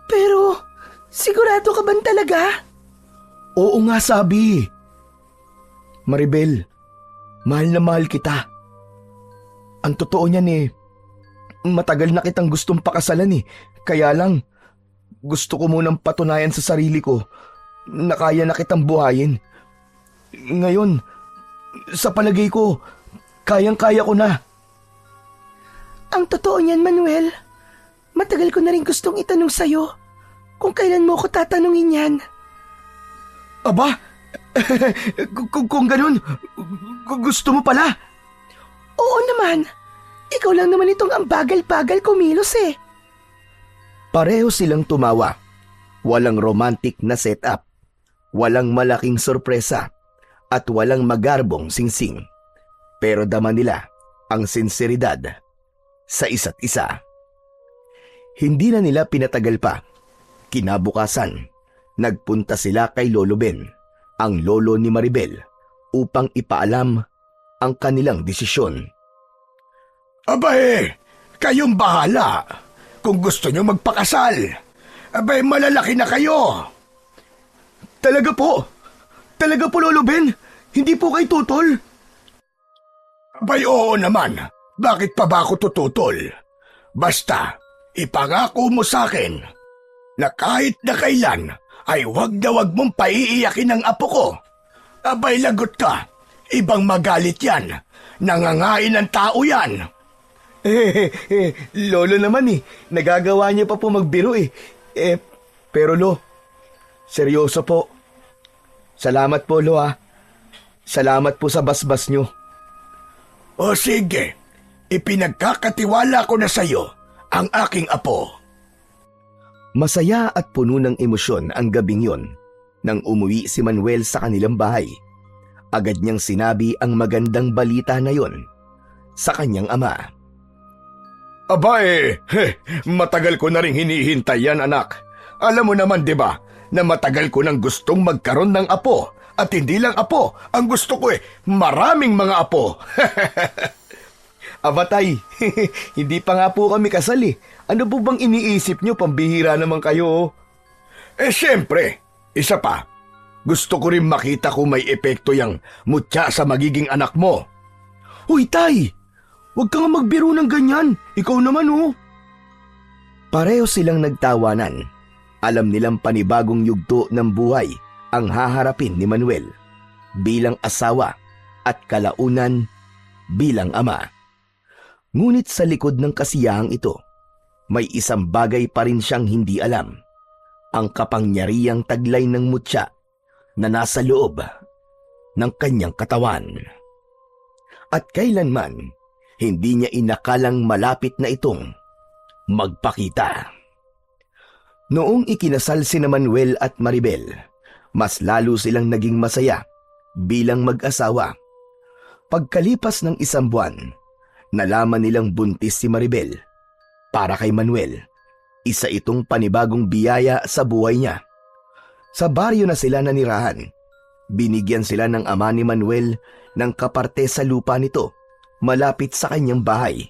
Pero, sigurado ka ba talaga? Oo nga, sabi. Maribel, mahal na mahal kita. Ang totoo niyan eh, matagal na kitang gustong pakasalan eh. Kaya lang, gusto ko munang patunayan sa sarili ko na kaya na kitang buhayin. Ngayon, sa palagay ko, kayang-kaya ko na. Ang totoo niyan, Manuel. Matagal ko na rin gustong itanong sa'yo kung kailan mo ko tatanungin yan. Aba, kung ganun, gusto mo pala? Oo naman. Ikaw lang naman itong ang bagal-bagal kumilos eh. Pareho silang tumawa. Walang romantic na setup. Walang malaking sorpresa. At walang magarbong singsing. Pero dama nila ang sinseridad sa isa't isa. Hindi na nila pinatagal pa. Kinabukasan, nagpunta sila kay Lolo Ben, ang lolo ni Maribel, upang ipaalam ang kanilang desisyon. Abay, kayong bahala. Kung gusto nyo magpakasal, abay malalaki na kayo. Talaga po, Lolo Ben, hindi po kay tutol. Abay oo naman, bakit pa ba ako tututol? Basta, ipangako mo sa akin na kahit na kailan ay wag na wag mong paiiyakin ang apo ko. Abay lagot ka, ibang magalit yan. Nangangain ng tao yan. Lolo naman eh, nagagawa niya pa po magbiro eh. Pero Lo, seryoso po. Salamat po Lo ha. Salamat po sa basbas nyo. O sige, ipinagkakatiwala ko na sa'yo ang aking apo. Masaya at puno ng emosyon ang gabing yon nang umuwi si Manuel sa kanilang bahay. Agad niyang sinabi ang magandang balita na yon sa kanyang ama. Abay, matagal ko na rin hinihintay yan anak. Alam mo naman 'di ba na matagal ko nang gustong magkaroon ng apo. At hindi lang apo, ang gusto ko maraming mga apo. Abatay, hindi pa nga po kami kasal eh. Ano po bang iniisip nyo? Pambihira naman kayo. Siyempre, isa pa. Gusto ko rin makita kung may epekto yang mutya sa magiging anak mo. Hoy tay, huwag ka nga magbiro ng ganyan. Ikaw naman oh. Pareho silang nagtawanan. Alam nilang panibagong yugto ng buhay ang haharapin ni Manuel bilang asawa at kalaunan bilang ama. Ngunit sa likod ng kasiyahang ito, may isang bagay pa rin siyang hindi alam. Ang kapangyarihang taglay ng mutya na nasa loob ng kanyang katawan. At kailanman, hindi niya inakalang malapit na itong magpakita. Noong ikinasal sina Manuel at Maribel, mas lalo silang naging masaya bilang mag-asawa. Pagkalipas ng isang buwan, nalaman nilang buntis si Maribel. Para kay Manuel, isa itong panibagong biyaya sa buhay niya. Sa baryo na sila nanirahan, binigyan sila ng ama ni Manuel ng kaparte sa lupa nito malapit sa kanyang bahay.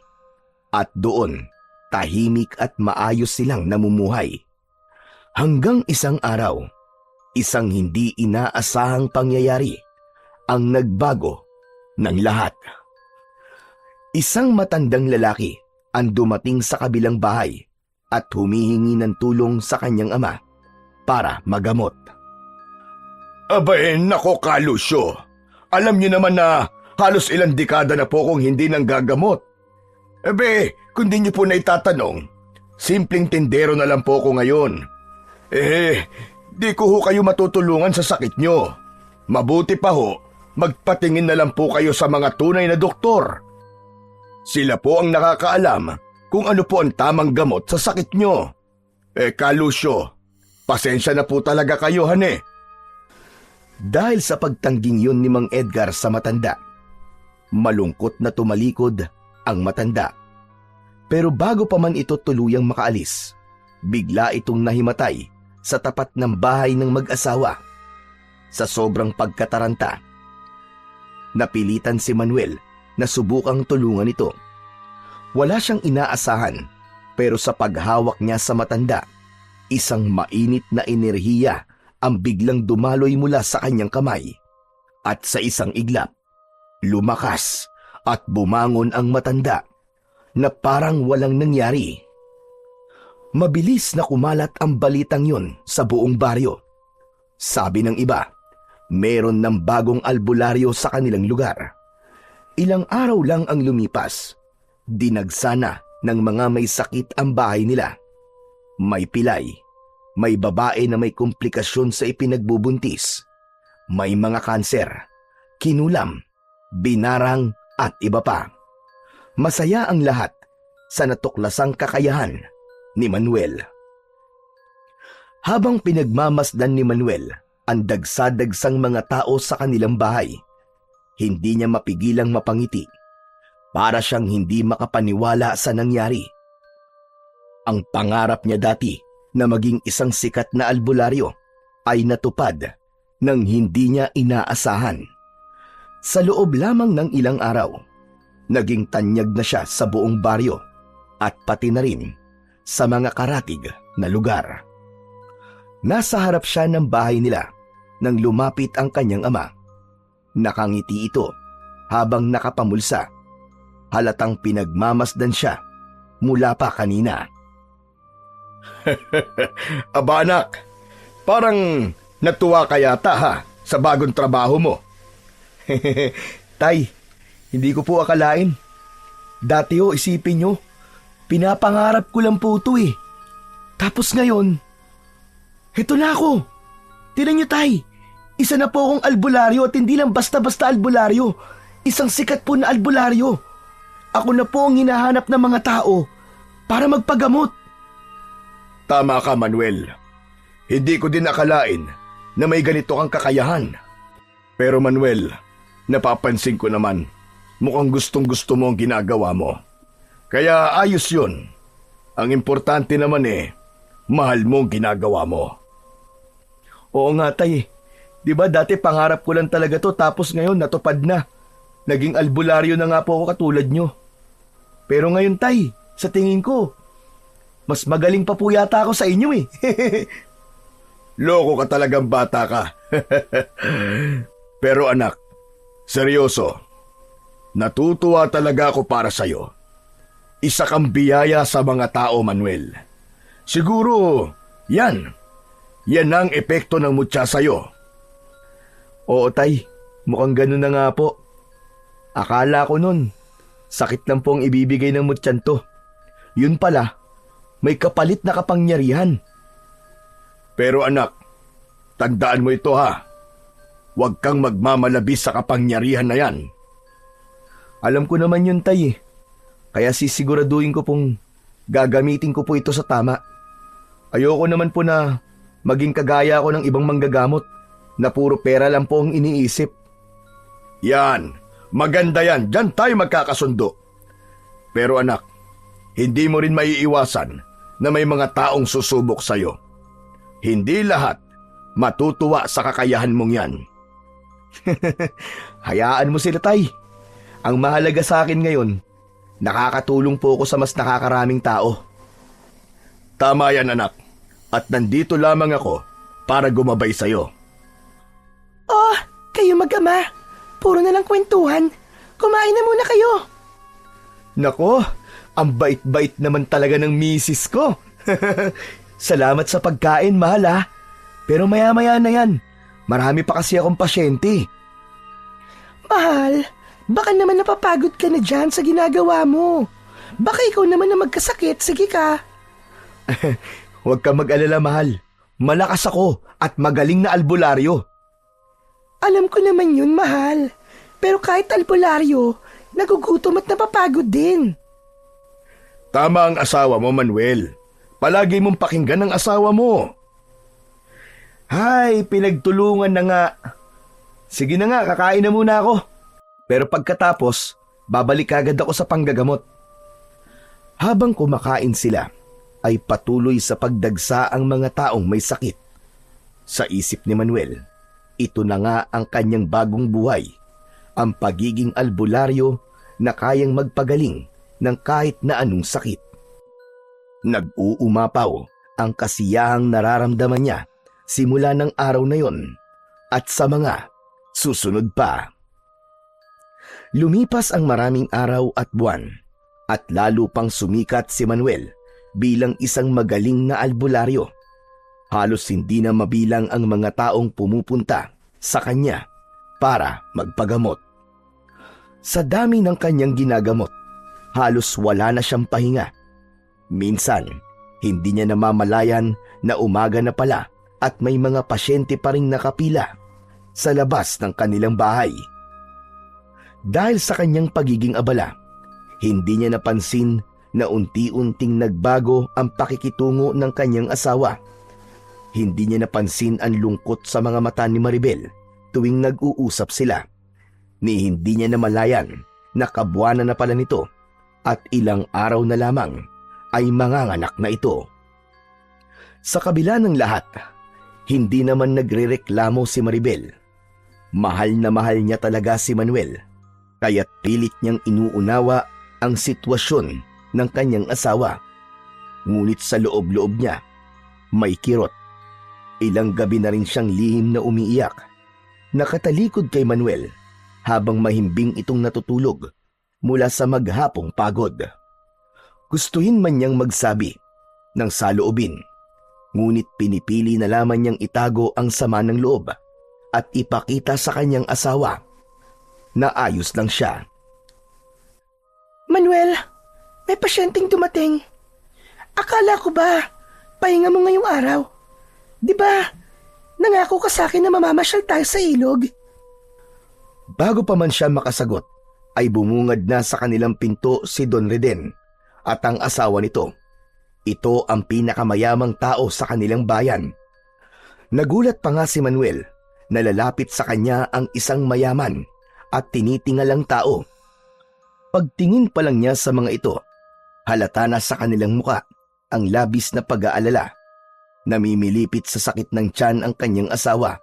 At doon, tahimik at maayos silang namumuhay. Hanggang isang araw, isang hindi inaasahang pangyayari ang nagbago ng lahat. Isang matandang lalaki ang dumating sa kabilang bahay at humihingi ng tulong sa kanyang ama para magamot. Abay, nako Kalusyo. Alam niyo naman na halos ilang dekada na po kong hindi nang gagamot. Kung di niyo po na itatanong, simpleng tindero na lang po ko ngayon. Di ko ho kayo matutulungan sa sakit niyo. Mabuti pa ho, magpatingin na lang po kayo sa mga tunay na doktor. Sila po ang nakakaalam kung ano po ang tamang gamot sa sakit nyo. Kalusyo, pasensya na po talaga kayo, hane. Dahil sa pagtangging yun ni Mang Edgar sa matanda, malungkot na tumalikod ang matanda. Pero bago pa man ito tuluyang makaalis, bigla itong nahimatay sa tapat ng bahay ng mag-asawa. Sa sobrang pagkataranta, napilitan si Manuel na subukang tulungan ito. Wala siyang inaasahan, pero sa paghawak niya sa matanda, isang mainit na enerhiya ang biglang dumaloy mula sa kanyang kamay. At sa isang iglap, lumakas at bumangon ang matanda na parang walang nangyari. Mabilis na kumalat ang balitang yun sa buong baryo. Sabi ng iba, meron ng bagong albularyo sa kanilang lugar. Ilang araw lang ang lumipas, dinagsana ng mga may sakit ang bahay nila. May pilay, may babae na may komplikasyon sa ipinagbubuntis, may mga kanser, kinulam, binarang at iba pa. Masaya ang lahat sa natuklasang kakayahan ni Manuel. Habang pinagmamasdan ni Manuel ang dagsa-dagsang mga tao sa kanilang bahay, hindi niya mapigilang mapangiti. Para siyang hindi makapaniwala sa nangyari. Ang pangarap niya dati na maging isang sikat na albularyo ay natupad nang hindi niya inaasahan. Sa loob lamang ng ilang araw, naging tanyag na siya sa buong baryo at pati na rin sa mga karatig na lugar. Nasa harap siya ng bahay nila nang lumapit ang kanyang ama. Nakangiti ito habang nakapamulsa. Halatang pinagmamasdan siya mula pa kanina. Aba anak, parang natuwa ka yata ha sa bagong trabaho mo. Tay, hindi ko po akalain. Dati ho, isipin nyo, pinapangarap ko lang po ito eh. Tapos ngayon, heto na ako. Tignan nyo tay, isa na po akong albularyo at hindi lang basta-basta albularyo. Isang sikat po na albularyo. Ako na po ang hinahanap ng mga tao para magpagamot. Tama ka Manuel. Hindi ko din akalain na may ganito kang kakayahan. Pero Manuel, napapansin ko naman, mukhang gustong-gusto mo ang ginagawa mo. Kaya ayos yun. Ang importante naman mahal mo ang ginagawa mo. Oo nga tay, di ba dati pangarap ko lang talaga to tapos ngayon natupad na. Naging albularyo na nga po ako katulad nyo. Pero ngayon tay, sa tingin ko, mas magaling pa po yata ako sa inyo eh. Loko ka talagang bata ka. Pero anak, seryoso, natutuwa talaga ako para sa'yo. Isa kang biyaya sa mga tao, Manuel. Siguro, yan ang epekto ng mutya sa'yo. Oo tay, mukhang ganun na nga po. Akala ko nun, sakit lang po ang ibibigay ng mutyan to. Yun pala, may kapalit na kapangyarihan. Pero anak, tandaan mo ito ha. Huwag kang magmamalabis sa kapangyarihan na yan. Alam ko naman yun, tay. Kaya sisiguraduhin ko pong gagamitin ko po ito sa tama. Ayoko naman po na maging kagaya ko ng ibang manggagamot na puro pera lang po ang iniisip. Yan, maganda yan. Diyan tayo magkakasundo. Pero anak, hindi mo rin maiiwasan na may mga taong susubok sa'yo. Hindi lahat matutuwa sa kakayahan mong yan. Hayaan mo sila, tay. Ang mahalaga sa akin ngayon, nakakatulong po ako sa mas nakakaraming tao. Tama yan anak, at nandito lamang ako para gumabay sa'yo. Oh, kayo mag-ama. Puro na lang kwentuhan. Kumain na muna kayo. Nako, ang bait-bait naman talaga ng misis ko. Salamat sa pagkain, mahal ha. Pero maya-maya na yan. Marami pa kasi akong pasyente. Mahal, baka naman napapagod ka na dyan sa ginagawa mo. Baka ikaw naman na magkasakit. Sige ka. Huwag ka mag-alala, mahal. Malakas ako at magaling na albularyo. Alam ko naman yun, mahal. Pero kahit albularyo, nagugutom at napapagod din. Tama ang asawa mo, Manuel. Palagi mong pakinggan ang asawa mo. Hay, pinagtulungan na nga. Sige na nga, kakain na muna ako. Pero pagkatapos, babalik agad ako sa panggagamot. Habang kumakain sila, ay patuloy sa pagdagsa ang mga taong may sakit. Sa isip ni Manuel, ito na nga ang kanyang bagong buhay, ang pagiging albularyo na kayang magpagaling ng kahit na anong sakit. Nag-uumapaw ang kasiyahang nararamdaman niya simula ng araw na yon at sa mga susunod pa. Lumipas ang maraming araw at buwan at lalo pang sumikat si Manuel bilang isang magaling na albularyo. Halos hindi na mabilang ang mga taong pumupunta sa kanya para magpagamot. Sa dami ng kanyang ginagamot, halos wala na siyang pahinga. Minsan, hindi niya namamalayan na umaga na pala at may mga pasyente pa ring nakapila sa labas ng kanilang bahay. Dahil sa kanyang pagiging abala, hindi niya napansin na unti-unting nagbago ang pakikitungo ng kanyang asawa. Hindi niya napansin ang lungkot sa mga mata ni Maribel tuwing nag-uusap sila. Ni hindi niya namalayan na kabuwanan na pala nito at ilang araw na lamang ay manganganak na ito. Sa kabila ng lahat, hindi naman nagrereklamo si Maribel. Mahal na mahal niya talaga si Manuel, kaya't pilit niyang inuunawa ang sitwasyon ng kanyang asawa. Ngunit sa loob-loob niya, may kirot. Ilang gabi na rin siyang lihim na umiiyak, nakatalikod kay Manuel habang mahimbing itong natutulog mula sa maghapong pagod. Gustuhin man niyang magsabi ng saloobin, ngunit pinipili na lamang niyang itago ang sama ng loob at ipakita sa kanyang asawa na ayos lang siya. Manuel, may pasyenteng dumating. Akala ko ba, pahinga mo ngayong araw? Di ba, nangako ka sa akin na mamamasyal tayo sa ilog? Bago pa man siya makasagot, ay bumungad na sa kanilang pinto si Don Reden at ang asawa nito. Ito ang pinakamayamang tao sa kanilang bayan. Nagulat pa nga si Manuel na lalapit sa kanya ang isang mayaman at tinitingalang tao. Pagtingin pa lang niya sa mga ito, halata na sa kanilang muka ang labis na pag-aalala. Namimilipit sa sakit ng tiyan ang kanyang asawa.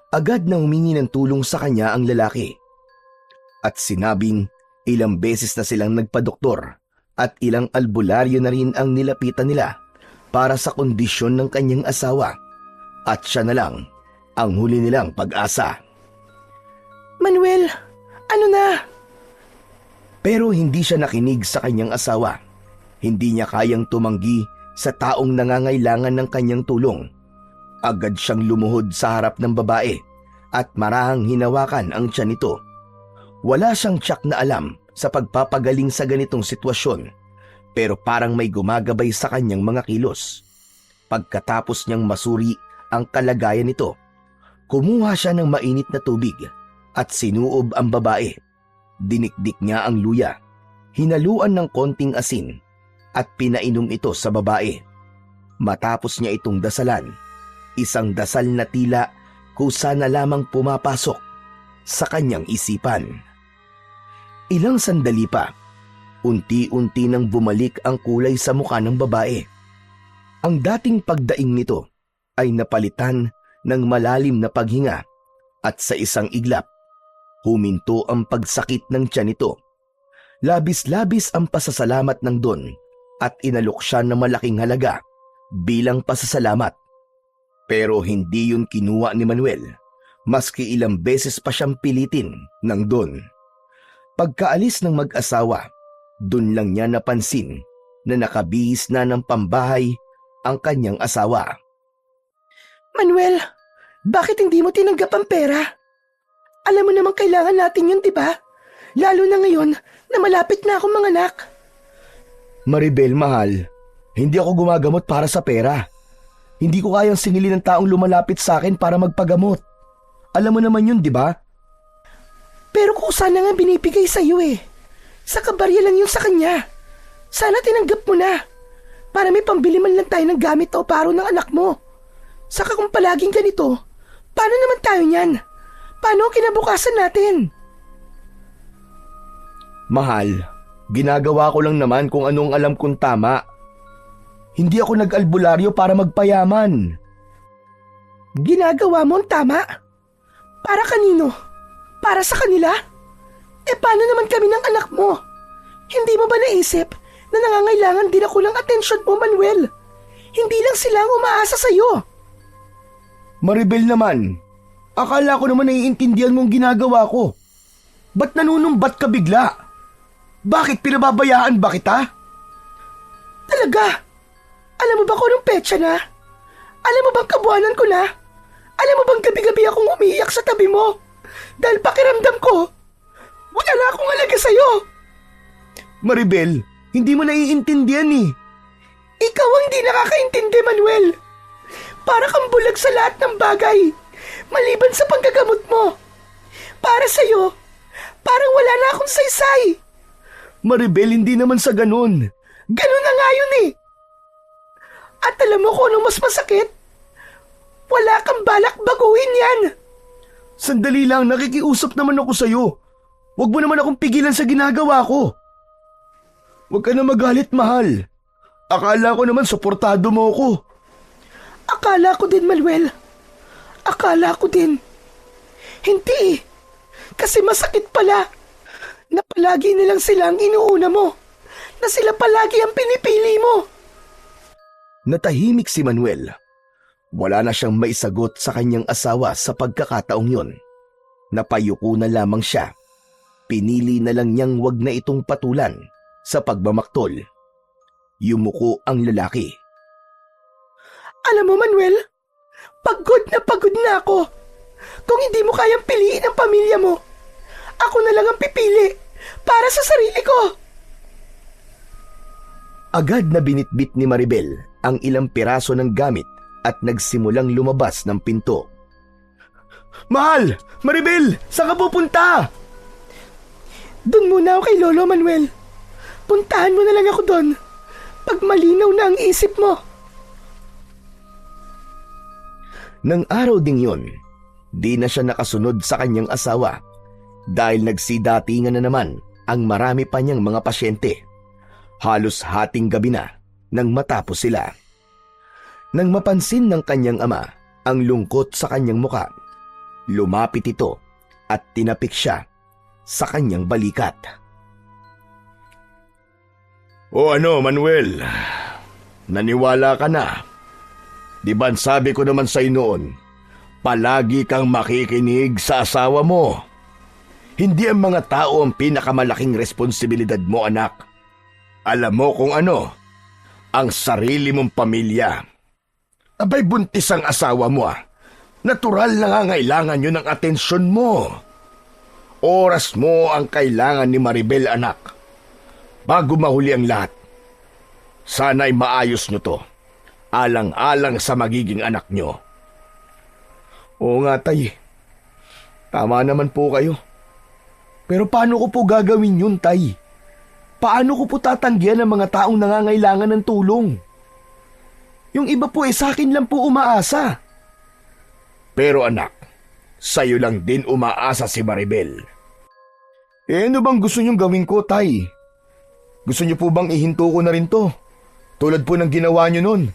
Agad na humingi ng tulong sa kanya ang lalaki. At sinabing ilang beses na silang nagpadoktor at ilang albularyo na rin ang nilapitan nila para sa kondisyon ng kanyang asawa. At siya na lang ang huli nilang pag-asa. Manuel, ano na? Pero hindi siya nakinig sa kanyang asawa. Hindi niya kayang tumanggi sa taong nangangailangan ng kanyang tulong. Agad siyang lumuhod sa harap ng babae at marahang hinawakan ang tiyan nito. Wala siyang tiyak na alam sa pagpapagaling sa ganitong sitwasyon, pero parang may gumagabay sa kanyang mga kilos. Pagkatapos niyang masuri ang kalagayan nito, kumuha siya ng mainit na tubig at sinuob ang babae. Dinikdik niya ang luya, hinaluan ng konting asin at pinainom ito sa babae. Matapos niya itong dasalan, isang dasal na tila kusa na lamang pumapasok sa kanyang isipan. Ilang sandali pa, unti-unti nang bumalik ang kulay sa mukha ng babae. Ang dating pagdaing nito ay napalitan ng malalim na paghinga at sa isang iglap, huminto ang pagsakit ng tiyan nito. Labis-labis ang pasasalamat ng Don at inalok siya ng malaking halaga bilang pasasalamat. Pero hindi yun kinuha ni Manuel, maski ilang beses pa siyang pilitin ng Don. Pagkaalis ng mag-asawa, dun lang niya napansin na nakabihis na ng pambahay ang kanyang asawa. Manuel, bakit hindi mo tinanggap ang pera? Alam mo namang kailangan natin yun, di ba? Lalo na ngayon na malapit na akong manganak. Maribel, mahal, hindi ako gumagamot para sa pera. Hindi ko kayang singilin ng taong lumalapit sa akin para magpagamot. Alam mo naman yun, di ba? Pero kung sana nga binibigay sa'yo eh. Sa kabarya lang yun sa kanya. Sana tinanggap mo na. Para may pambili man lang tayo ng gamit o paro ng anak mo. Saka kung palaging ganito, paano naman tayo niyan? Paano ang kinabukasan natin? Mahal, ginagawa ko lang naman kung anong alam kong tama. Hindi ako nag-albularyo para magpayaman. Ginagawa mo ang tama? Para kanino? Para sa kanila? Paano naman kami ng anak mo? Hindi mo ba naisip na nangangailangan din ako ng atensyon mo, Manuel? Hindi lang sila ang umaasa sa'yo. Maribel naman, akala ko naman naiintindihan mong ginagawa ko. Ba't nanunumbat ka bigla? Bakit pinababayaan ba kita? Talaga? Alam mo ba kung anong petsa na? Alam mo bang kabuanan ko na? Alam mo bang gabi-gabi akong umiiyak sa tabi mo? Dahil pakiramdam ko, wala na akong halaga sa'yo. Maribel, hindi mo naiintindihan eh. Ikaw ang di nakakaintindi, Manuel. Para kang bulag sa lahat ng bagay, maliban sa panggagamot mo. Para sa'yo, parang wala na akong saysay. Maribel, hindi naman sa ganun. Ganun na nga yun eh. At alam mo kung anong mas masakit? Wala kang balak baguhin yan. Sandali lang, nakikiusap naman ako sa'yo. Huwag mo naman akong pigilan sa ginagawa ko. Huwag ka na magalit, mahal. Akala ko naman suportado mo ako. Akala ko din, Manuel. Akala ko din. Hindi. Kasi masakit pala na palagi nilang sila ang inuuna mo. Na sila palagi ang pinipili mo. Natahimik si Manuel. Wala na siyang maisagot sa kanyang asawa sa pagkakataong yon. Napayuko na lamang siya. Pinili na lang niyang wag na itong patulan sa pagmamaktol. Yumuko ang lalaki. Alam mo, Manuel, pagod na ako. Kung hindi mo kayang piliin ang pamilya mo, ako na lang ang pipili para sa sarili ko. Agad na binitbit ni Maribel ang ilang piraso ng gamit at nagsimulang lumabas ng pinto. Mahal! Maribel! Saan ka pupunta? Doon muna ako kay Lolo, Manuel. Puntahan mo na lang ako doon pag malinaw na ang isip mo. Nang araw ding yon, di na siya nakasunod sa kanyang asawa dahil nagsidatingan na naman ang marami pa niyang mga pasyente. Halos hating gabi na nang matapos sila. Nang mapansin ng kanyang ama ang lungkot sa kanyang muka, lumapit ito at tinapik siya sa kanyang balikat. O ano, Manuel? Naniwala ka na? Di ba sabi ko naman sa'yo noon, palagi kang makikinig sa asawa mo. Hindi ang mga tao ang pinakamalaking responsibilidad mo, anak. Alam mo kung ano? Ang sarili mong pamilya. Abay, buntis ang asawa mo ah. Natural na ngangailangan yun ng atensyon mo. Oras mo ang kailangan ni Maribel, anak. Bago mahuli ang lahat, sana'y maayos nyo to. Alang-alang sa magiging anak nyo. Oo nga, Tay. Tama naman po kayo. Pero paano ko po gagawin yun, Tay? Paano ko po tatanggihan ang mga taong nangangailangan ng tulong? Yung iba po sa akin lang po umaasa. Pero anak, sa'yo lang din umaasa si Maribel. Ano bang gusto niyong gawin ko, Tay? Gusto niyo po bang ihinto ko na rin to? Tulad po ng ginawa niyo nun.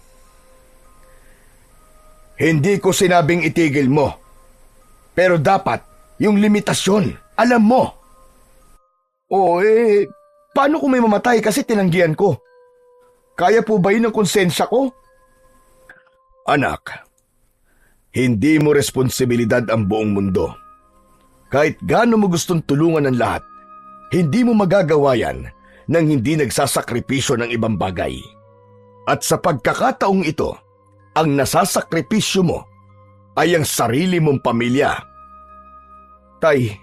Hindi ko sinabing itigil mo. Pero dapat, yung limitasyon, alam mo. Paano kung may mamatay kasi tinanggihan ko? Kaya po ba yun ang konsensya ko? Anak, hindi mo responsibilidad ang buong mundo. Kahit gaano mo gustong tulungan ang lahat, hindi mo magagawa yan nang hindi nagsasakripisyo ng ibang bagay. At sa pagkakataong ito, ang nasasakripisyo mo ay ang sarili mong pamilya. Tay,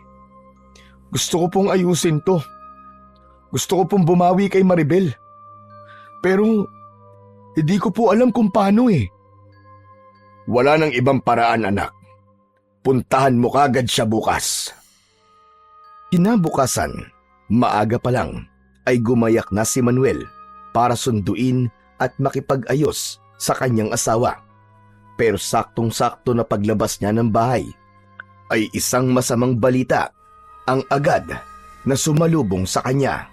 gusto ko pong ayusin to. Gusto ko pong bumawi kay Maribel. Pero hindi ko po alam kung paano eh. Wala nang ibang paraan, anak. Puntahan mo kagad siya bukas. Kinabukasan, maaga pa lang, ay gumayak na si Manuel para sunduin at makipag-ayos sa kanyang asawa. Pero saktong-sakto na paglabas niya ng bahay, ay isang masamang balita ang agad na sumalubong sa kanya.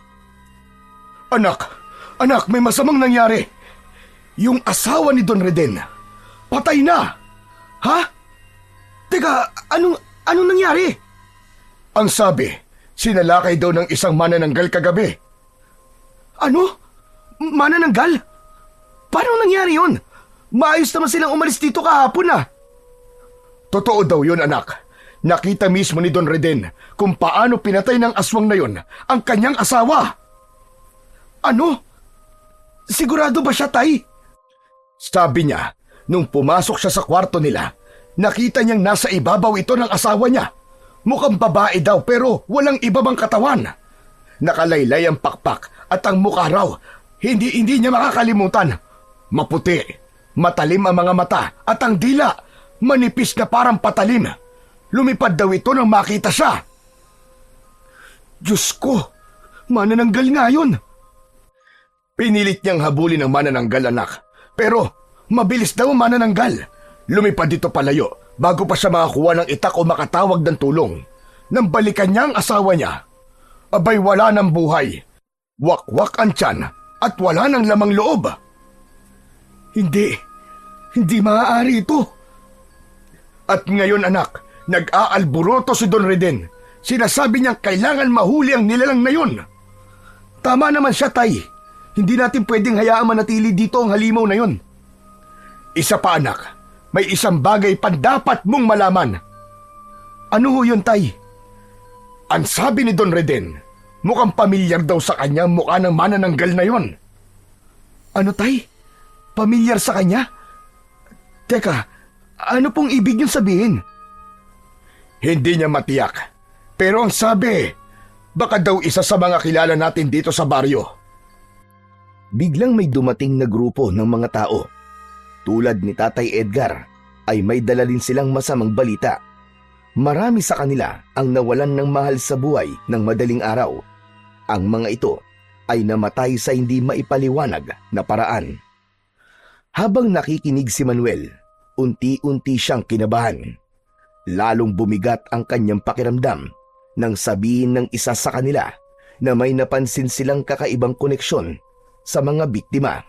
Anak, may masamang nangyari. Yung asawa ni Don Reden, patay na. Ha? Teka, anong nangyari? Ang sabi, sinalakay daw ng isang manananggal kagabi. Ano? Manananggal? Paano nangyari yun? Maayos naman silang umalis dito kahapon ah. Totoo daw yun, anak. Nakita mismo ni Don Reden kung paano pinatay ng aswang na yun ang kanyang asawa. Ano? Sigurado ba siya, Tay? Sabi niya, nung pumasok siya sa kwarto nila, nakita niyang nasa ibabaw ito ng asawa niya. Mukhang babae daw pero walang iba bang katawan. Nakalaylay ang pakpak at ang mukha raw, hindi niya makakalimutan. Maputi, matalim ang mga mata at ang dila, manipis na parang patalim. Lumipad daw ito nang makita siya. Diyos ko, manananggal nga yun. Pinilit niyang habulin ang manananggal, anak. Pero mabilis daw ang manananggal. Lumipad dito palayo bago pa siya makakuha ng itak o makatawag ng tulong. Nang balikan niya ang asawa niya, abay wala ng buhay. Wakwak ang tiyan at wala ng lamang loob. Hindi maaari ito. At ngayon, anak, nag-aalburoto si Don Reden. Sinasabi niyang kailangan mahuli ang nilalang na yun. Tama naman siya, Tay. Hindi natin pwedeng hayaang manatili dito ang halimaw na yun. Isa pa, anak, may isang bagay pa dapat mong malaman. Ano ho yun, Tay? Ang sabi ni Don Reden, mukhang pamilyar daw sa kanya ang mukha ng manananggal na yon. Ano, Tay? Pamilyar sa kanya? Teka, ano pong ibig niyong sabihin? Hindi niya matiyak. Pero ang sabi, baka daw isa sa mga kilala natin dito sa baryo. Biglang may dumating na grupo ng mga tao. Tulad ni Tatay Edgar, ay may dala din silang masamang balita. Marami sa kanila ang nawalan ng mahal sa buhay ng madaling araw. Ang mga ito ay namatay sa hindi maipaliwanag na paraan. Habang nakikinig si Manuel, unti-unti siyang kinabahan. Lalong bumigat ang kanyang pakiramdam nang sabihin ng isa sa kanila na may napansin silang kakaibang koneksyon sa mga biktima.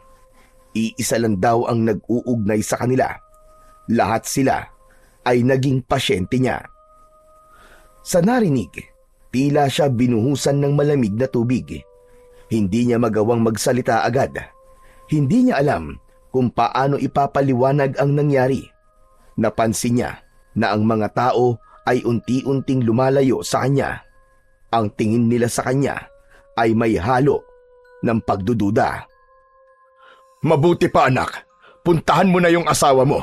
Iisa lang daw ang nag-uugnay sa kanila. Lahat sila ay naging pasyente niya. Sa narinig, tila siya binuhusan ng malamig na tubig. Hindi niya magawang magsalita agad. Hindi niya alam kung paano ipapaliwanag ang nangyari. Napansin niya na ang mga tao ay unti-unting lumalayo sa kanya. Ang tingin nila sa kanya ay may halo ng pagdududa. Mabuti pa, anak. Puntahan mo na yung asawa mo.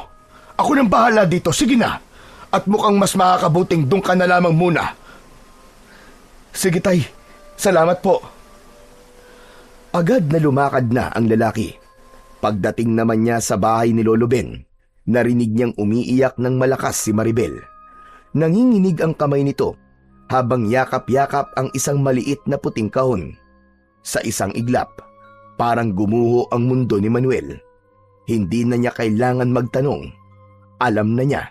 Ako nang bahala dito, sige na. At mukhang mas makakabuting doon ka na lamang muna. Sige tay, salamat po. Agad na lumakad na ang lalaki. Pagdating naman niya sa bahay ni Lolo Ben, narinig niyang umiiyak ng malakas si Maribel. Nanginginig ang kamay nito habang yakap-yakap ang isang maliit na puting kahon. Sa isang iglap, parang gumuho ang mundo ni Manuel. Hindi na niya kailangan magtanong. Alam na niya.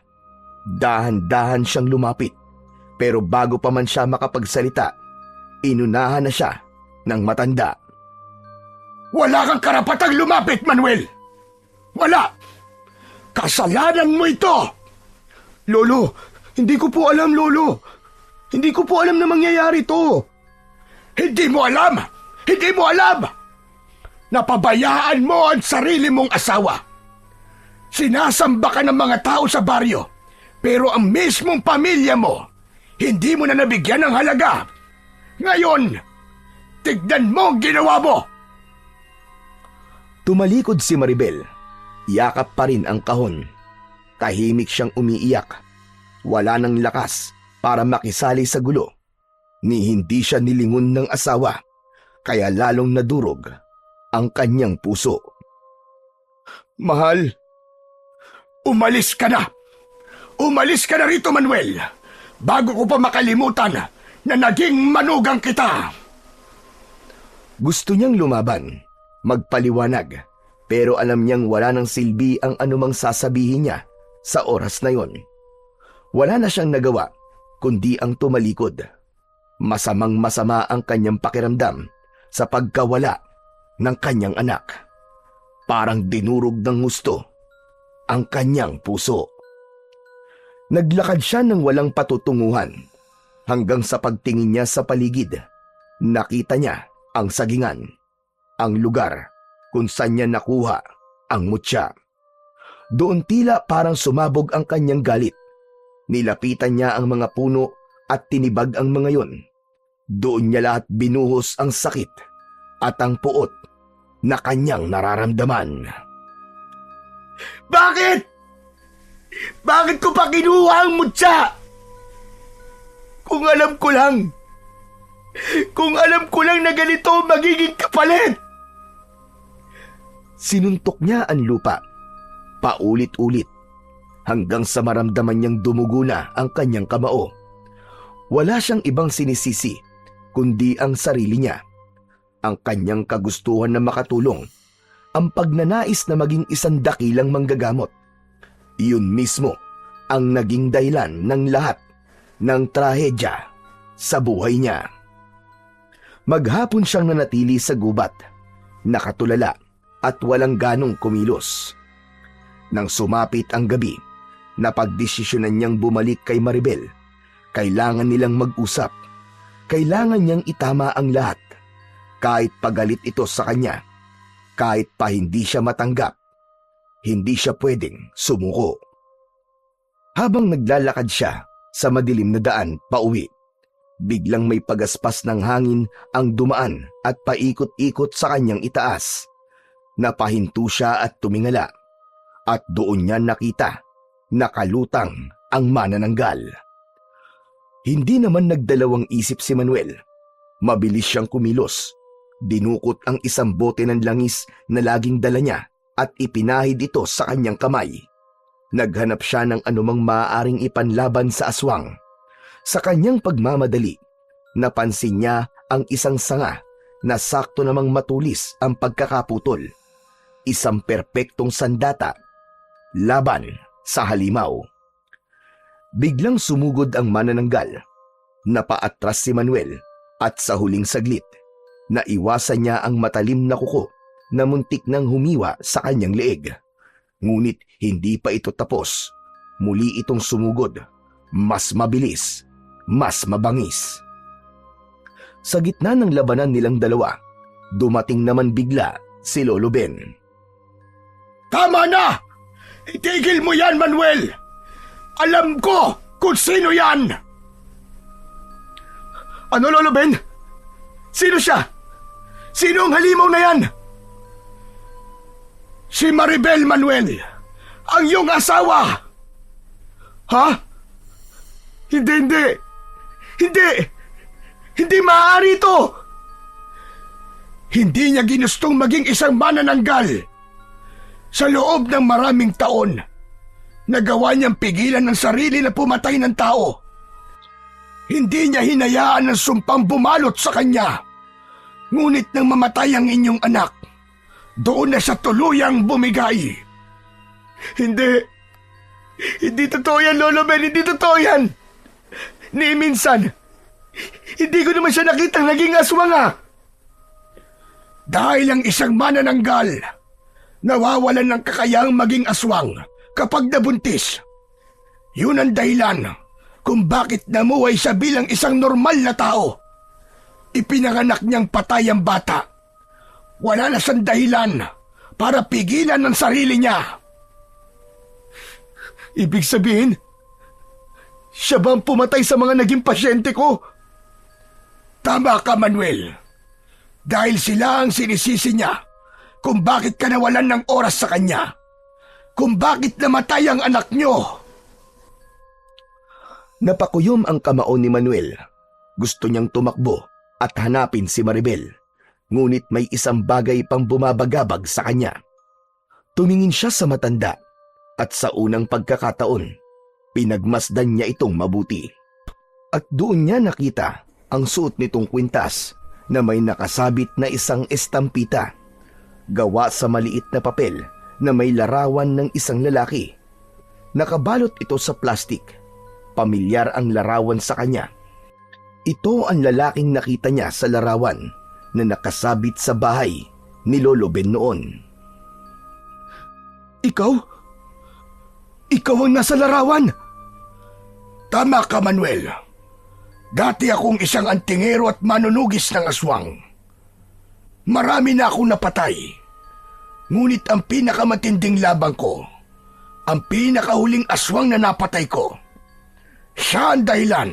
Dahan-dahan siyang lumapit. Pero bago pa man siya makapagsalita, inunahan na siya ng matanda. Wala kang karapatang lumapit, Manuel! Wala! Kasalanan mo ito! Lolo, hindi ko po alam, Lolo. Hindi ko po alam na mangyayari to. Hindi mo alam! Hindi mo alam! Napabayaan mo ang sarili mong asawa. Sinasamba ka ng mga tao sa baryo, pero ang mismong pamilya mo, hindi mo na nabigyan ng halaga. Ngayon, tignan mo ang ginawa mo! Tumalikod si Maribel. Yakap pa rin ang kahon. Tahimik siyang umiiyak. Wala nang lakas para makisali sa gulo. Ni hindi siya nilingon ng asawa, kaya lalong nadurog ang kanyang puso. Mahal, umalis ka na! Umalis ka na rito, Manuel! Bago ko pa makalimutan na naging manugang kita! Gusto niyang lumaban, magpaliwanag, pero alam niyang wala nang silbi ang anumang sasabihin niya sa oras na yon. Wala na siyang nagawa, kundi ang tumalikod. Masamang-masama ang kanyang pakiramdam sa pagkawala ng kanyang anak. Parang dinurog ng gusto ang kanyang puso. Naglakad siya ng walang patutunguhan hanggang sa pagtingin niya sa paligid. Nakita niya ang sagingan, ang lugar kung saan niya nakuha ang mutya. Doon tila parang sumabog ang kanyang galit. Nilapitan niya ang mga puno at tinibag ang mga yon. Doon niya lahat binuhos ang sakit at ang puot na kanyang nararamdaman. Bakit? Bakit ko pa kinuha ang mutya? Kung alam ko lang na ganito magiging kapalit! Sinuntok niya ang lupa, paulit-ulit, hanggang sa maramdaman niyang dumugo na ang kanyang kamao. Wala siyang ibang sinisisi, kundi ang sarili niya. Ang kanyang kagustuhan na makatulong, ang pagnanais na maging isang dakilang manggagamot. Iyon mismo ang naging dahilan ng lahat ng trahedya sa buhay niya. Maghapon siyang nanatili sa gubat, nakatulala at walang ganong kumilos. Nang sumapit ang gabi, napagdesisyonan niyang bumalik kay Maribel. Kailangan nilang mag-usap. Kailangan niyang itama ang lahat. Kahit pagalit ito sa kanya, kahit pa hindi siya matanggap, hindi siya pwedeng sumuko. Habang naglalakad siya sa madilim na daan pauwi, biglang may pagaspas ng hangin ang dumaan at paikot-ikot sa kanyang itaas. Napahinto siya at tumingala, at doon niya nakita nakalutang ang manananggal. Hindi naman nagdalawang isip si Manuel. Mabilis siyang kumilos. Dinukot ang isang bote ng langis na laging dala niya at ipinahid ito sa kanyang kamay. Naghanap siya ng anumang maaaring ipanlaban sa aswang. Sa kanyang pagmamadali, napansin niya ang isang sanga na sakto namang matulis ang pagkakaputol. Isang perpektong sandata laban sa halimaw. Biglang sumugod ang manananggal. Napaatras si Manuel at sa huling saglit, naiwasan niya ang matalim na kuko na muntik nang humiwa sa kanyang leeg. Ngunit hindi pa ito tapos. Muli itong sumugod. Mas mabilis, mas mabangis. Sa gitna ng labanan nilang dalawa, dumating naman bigla si Lolo Ben. Tama na! Itigil mo yan, Manuel! Alam ko kung sino yan! Ano, Lolo Ben? Sino siya? Sino ang halimaw na yan? Si Maribel, Manuel! Ang iyong asawa! Ha? Hindi! Hindi maaari ito! Hindi niya ginustong maging isang manananggal. Sa loob ng maraming taon, nagawa niyang pigilan ng sarili na pumatay ng tao. Hindi niya hinayaan ng sumpang bumalot sa kanya. Ngunit nang mamatay ang inyong anak, doon na siya tuluyang bumigay. Hindi totoo yan, Lolo Ben, hindi totoo yan. Ni minsan, hindi ko naman siya nakitang naging aswang Dahil ang isang manananggal, nawawalan ng kakayahang maging aswang kapag nabuntis. Yun ang dahilan kung bakit namuhay siya bilang isang normal na tao. Ipinanganak niyang patay ang bata. Wala na siyang dahilan para pigilan ng sarili niya. Ibig sabihin, siya ba ang pumatay sa mga naging pasyente ko? Tama ka, Manuel. Dahil sila ang sinisisi niya kung bakit ka nawalan ng oras sa kanya. Kung bakit namatay ang anak niyo. Napakuyom ang kamao ni Manuel. Gusto niyang tumakbo at hanapin si Maribel. Ngunit may isang bagay pang bumabagabag sa kanya. Tumingin siya sa matanda at sa unang pagkakataon, pinagmasdan niya itong mabuti. At doon niya nakita ang suot nitong kwintas na may nakasabit na isang estampita. Gawa sa maliit na papel na may larawan ng isang lalaki. Nakabalot ito sa plastik. Pamilyar ang larawan sa kanya. Ito ang lalaking nakita niya sa larawan na nakasabit sa bahay ni Lolo Ben noon. Ikaw? Ikaw ang nasa larawan? Tama ka, Manuel. Dati akong isang antingero at manunugis ng aswang. Marami na akong napatay. Ngunit ang pinakamatinding labang ko, ang pinakahuling aswang na napatay ko, siya ang dahilan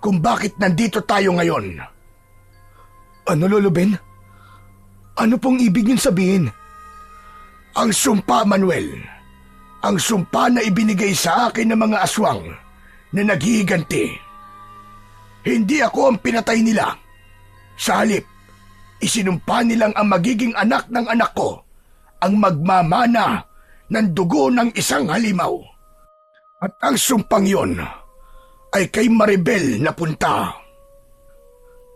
kung bakit nandito tayo ngayon. Ano, Lolo Ben? Ano pong ibig niyong sabihin? Ang sumpa, Manuel. Ang sumpa na ibinigay sa akin ng mga aswang na naghihiganti. Hindi ako ang pinatay nila. Sa halip, isinumpa nilang ang magiging anak ng anak ko ang magmamana ng dugo ng isang halimaw. At ang sumpang yon ay kay Maribel na punta.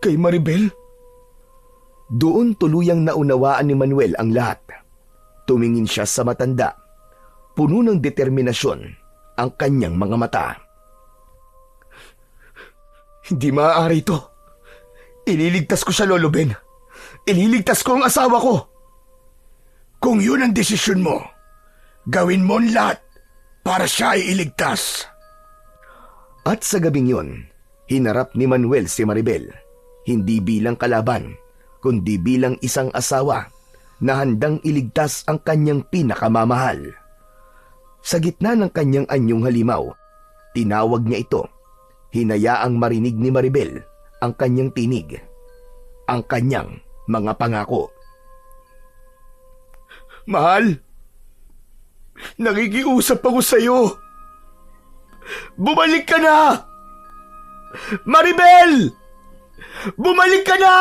Kay Maribel? Doon tuluyang naunawaan ni Manuel ang lahat. Tumingin siya sa matanda. Puno ng determinasyon ang kanyang mga mata. Hindi maaari ito. Ililigtas ko siya, Lolo Ben. Ililigtas ko ang asawa ko. Kung yun ang desisyon mo, gawin mo ang lahat para siya ay iligtas. At sa gabing yon, hinarap ni Manuel si Maribel, hindi bilang kalaban, kundi bilang isang asawa na handang iligtas ang kanyang pinakamamahal. Sa gitna ng kanyang anyong halimaw, tinawag niya ito. Hinayaang marinig ni Maribel ang kanyang tinig, ang kanyang mga pangako. Mahal, nakikiusap ako sa'yo. Bumalik ka na! Maribel! Bumalik ka na!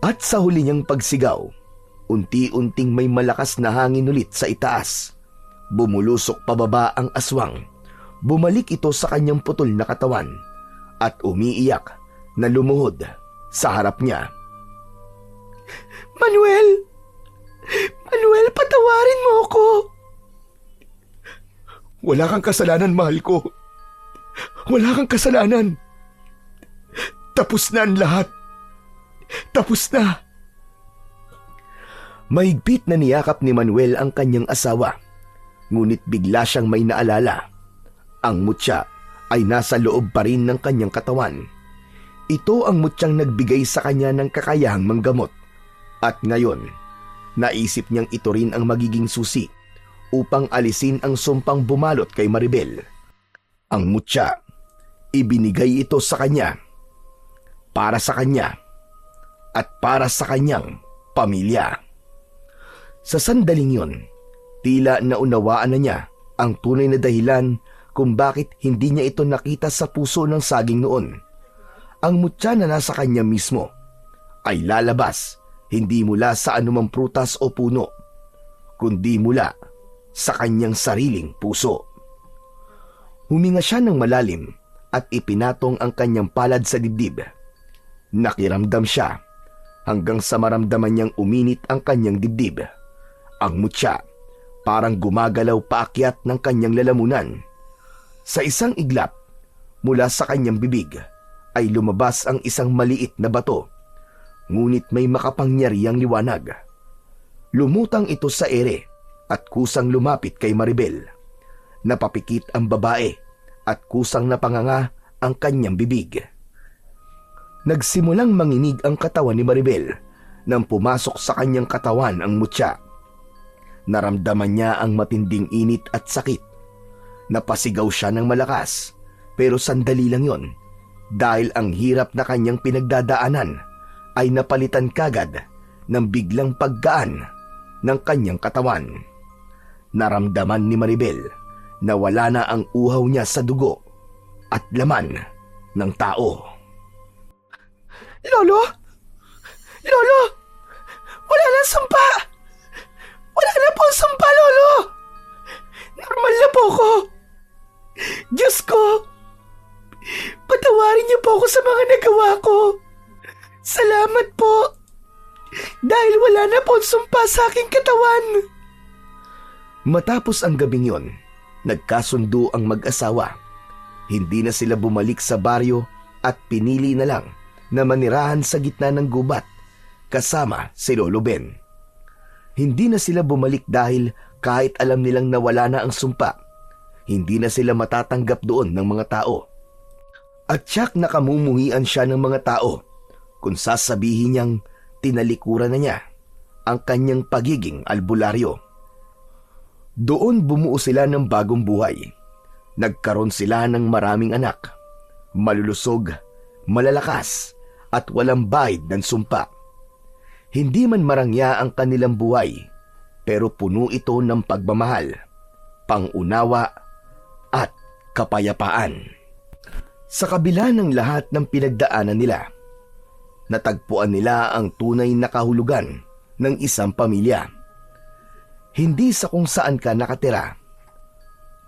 At sa huli niyang pagsigaw, unti-unting may malakas na hangin ulit sa itaas. Bumulusok pababa ang aswang. Bumalik ito sa kanyang putol na katawan at umiiyak na lumuhod sa harap niya. Manuel! Manuel, patawarin mo ako! Wala kang kasalanan, mahal ko. Wala kang kasalanan. Tapos na ang lahat. Tapos na. Mahigpit na niyakap ni Manuel ang kanyang asawa. Ngunit bigla siyang may naalala. Ang mutya ay nasa loob pa rin ng kanyang katawan. Ito ang mutyang nagbigay sa kanya ng kakayahang manggamot. At ngayon, naisip niyang ito rin ang magiging susi upang alisin ang sumpang bumalot kay Maribel. Ang mutya, ibinigay ito sa kanya. Para sa kanya at para sa kanyang pamilya. Sa sandaling yon, tila naunawaan na niya ang tunay na dahilan kung bakit hindi niya ito nakita sa puso ng saging noon. ang mutya na nasa kanya mismo ay lalabas hindi mula sa anumang prutas o puno, kundi mula sa kanyang sariling puso. Huminga siya ng malalim at ipinatong ang kanyang palad sa dibdib. Nakiramdam siya hanggang sa maramdaman niyang uminit ang kanyang dibdib. Ang mutya parang gumagalaw paakyat ng kanyang lalamunan. Sa isang iglap, mula sa kanyang bibig ay lumabas ang isang maliit na bato, ngunit may makapangyarihang liwanag. Lumutang ito sa ere at kusang lumapit kay Maribel. Napapikit ang babae at kusang napanganga ang kanyang bibig. Nagsimulang manginig ang katawan ni Maribel nang pumasok sa kanyang katawan ang mutya. Naramdaman niya ang matinding init at sakit. Napasigaw siya ng malakas, pero sandali lang yon dahil ang hirap na kanyang pinagdadaanan ay napalitan kagad ng biglang paggaan ng kanyang katawan. Naramdaman ni Maribel na wala na ang uhaw niya sa dugo at laman ng tao. Lolo! Lolo! Wala na sumpa! Wala na po sumpa, Lolo! Normal na po ko! Diyos ko! Patawarin niyo po ako sa mga nagawa ko! Salamat po! Dahil wala na po sumpa sa aking katawan! Matapos ang gabing yon, nagkasundo ang mag-asawa. Hindi na sila bumalik sa baryo at pinili na lang na manirahan sa gitna ng gubat kasama si Lolo Ben. Hindi na sila bumalik dahil kahit alam nilang nawala na ang sumpa, hindi na sila matatanggap doon ng mga tao. At tiyak nakamumuhian siya ng mga tao kung sasabihin niyang tinalikuran na niya ang kanyang pagiging albularyo. Doon bumuo sila ng bagong buhay. Nagkaroon sila ng maraming anak, malulusog, malalakas, at walang bahid ng sumpa. Hindi man marangya ang kanilang buhay, pero puno ito ng pagmamahal, pangunawa, at kapayapaan. Sa kabila ng lahat ng pinagdaanan nila, natagpuan nila ang tunay na kahulugan ng isang pamilya. Hindi sa kung saan ka nakatira,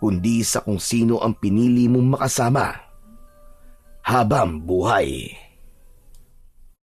kundi sa kung sino ang pinili mong makasama habang buhay.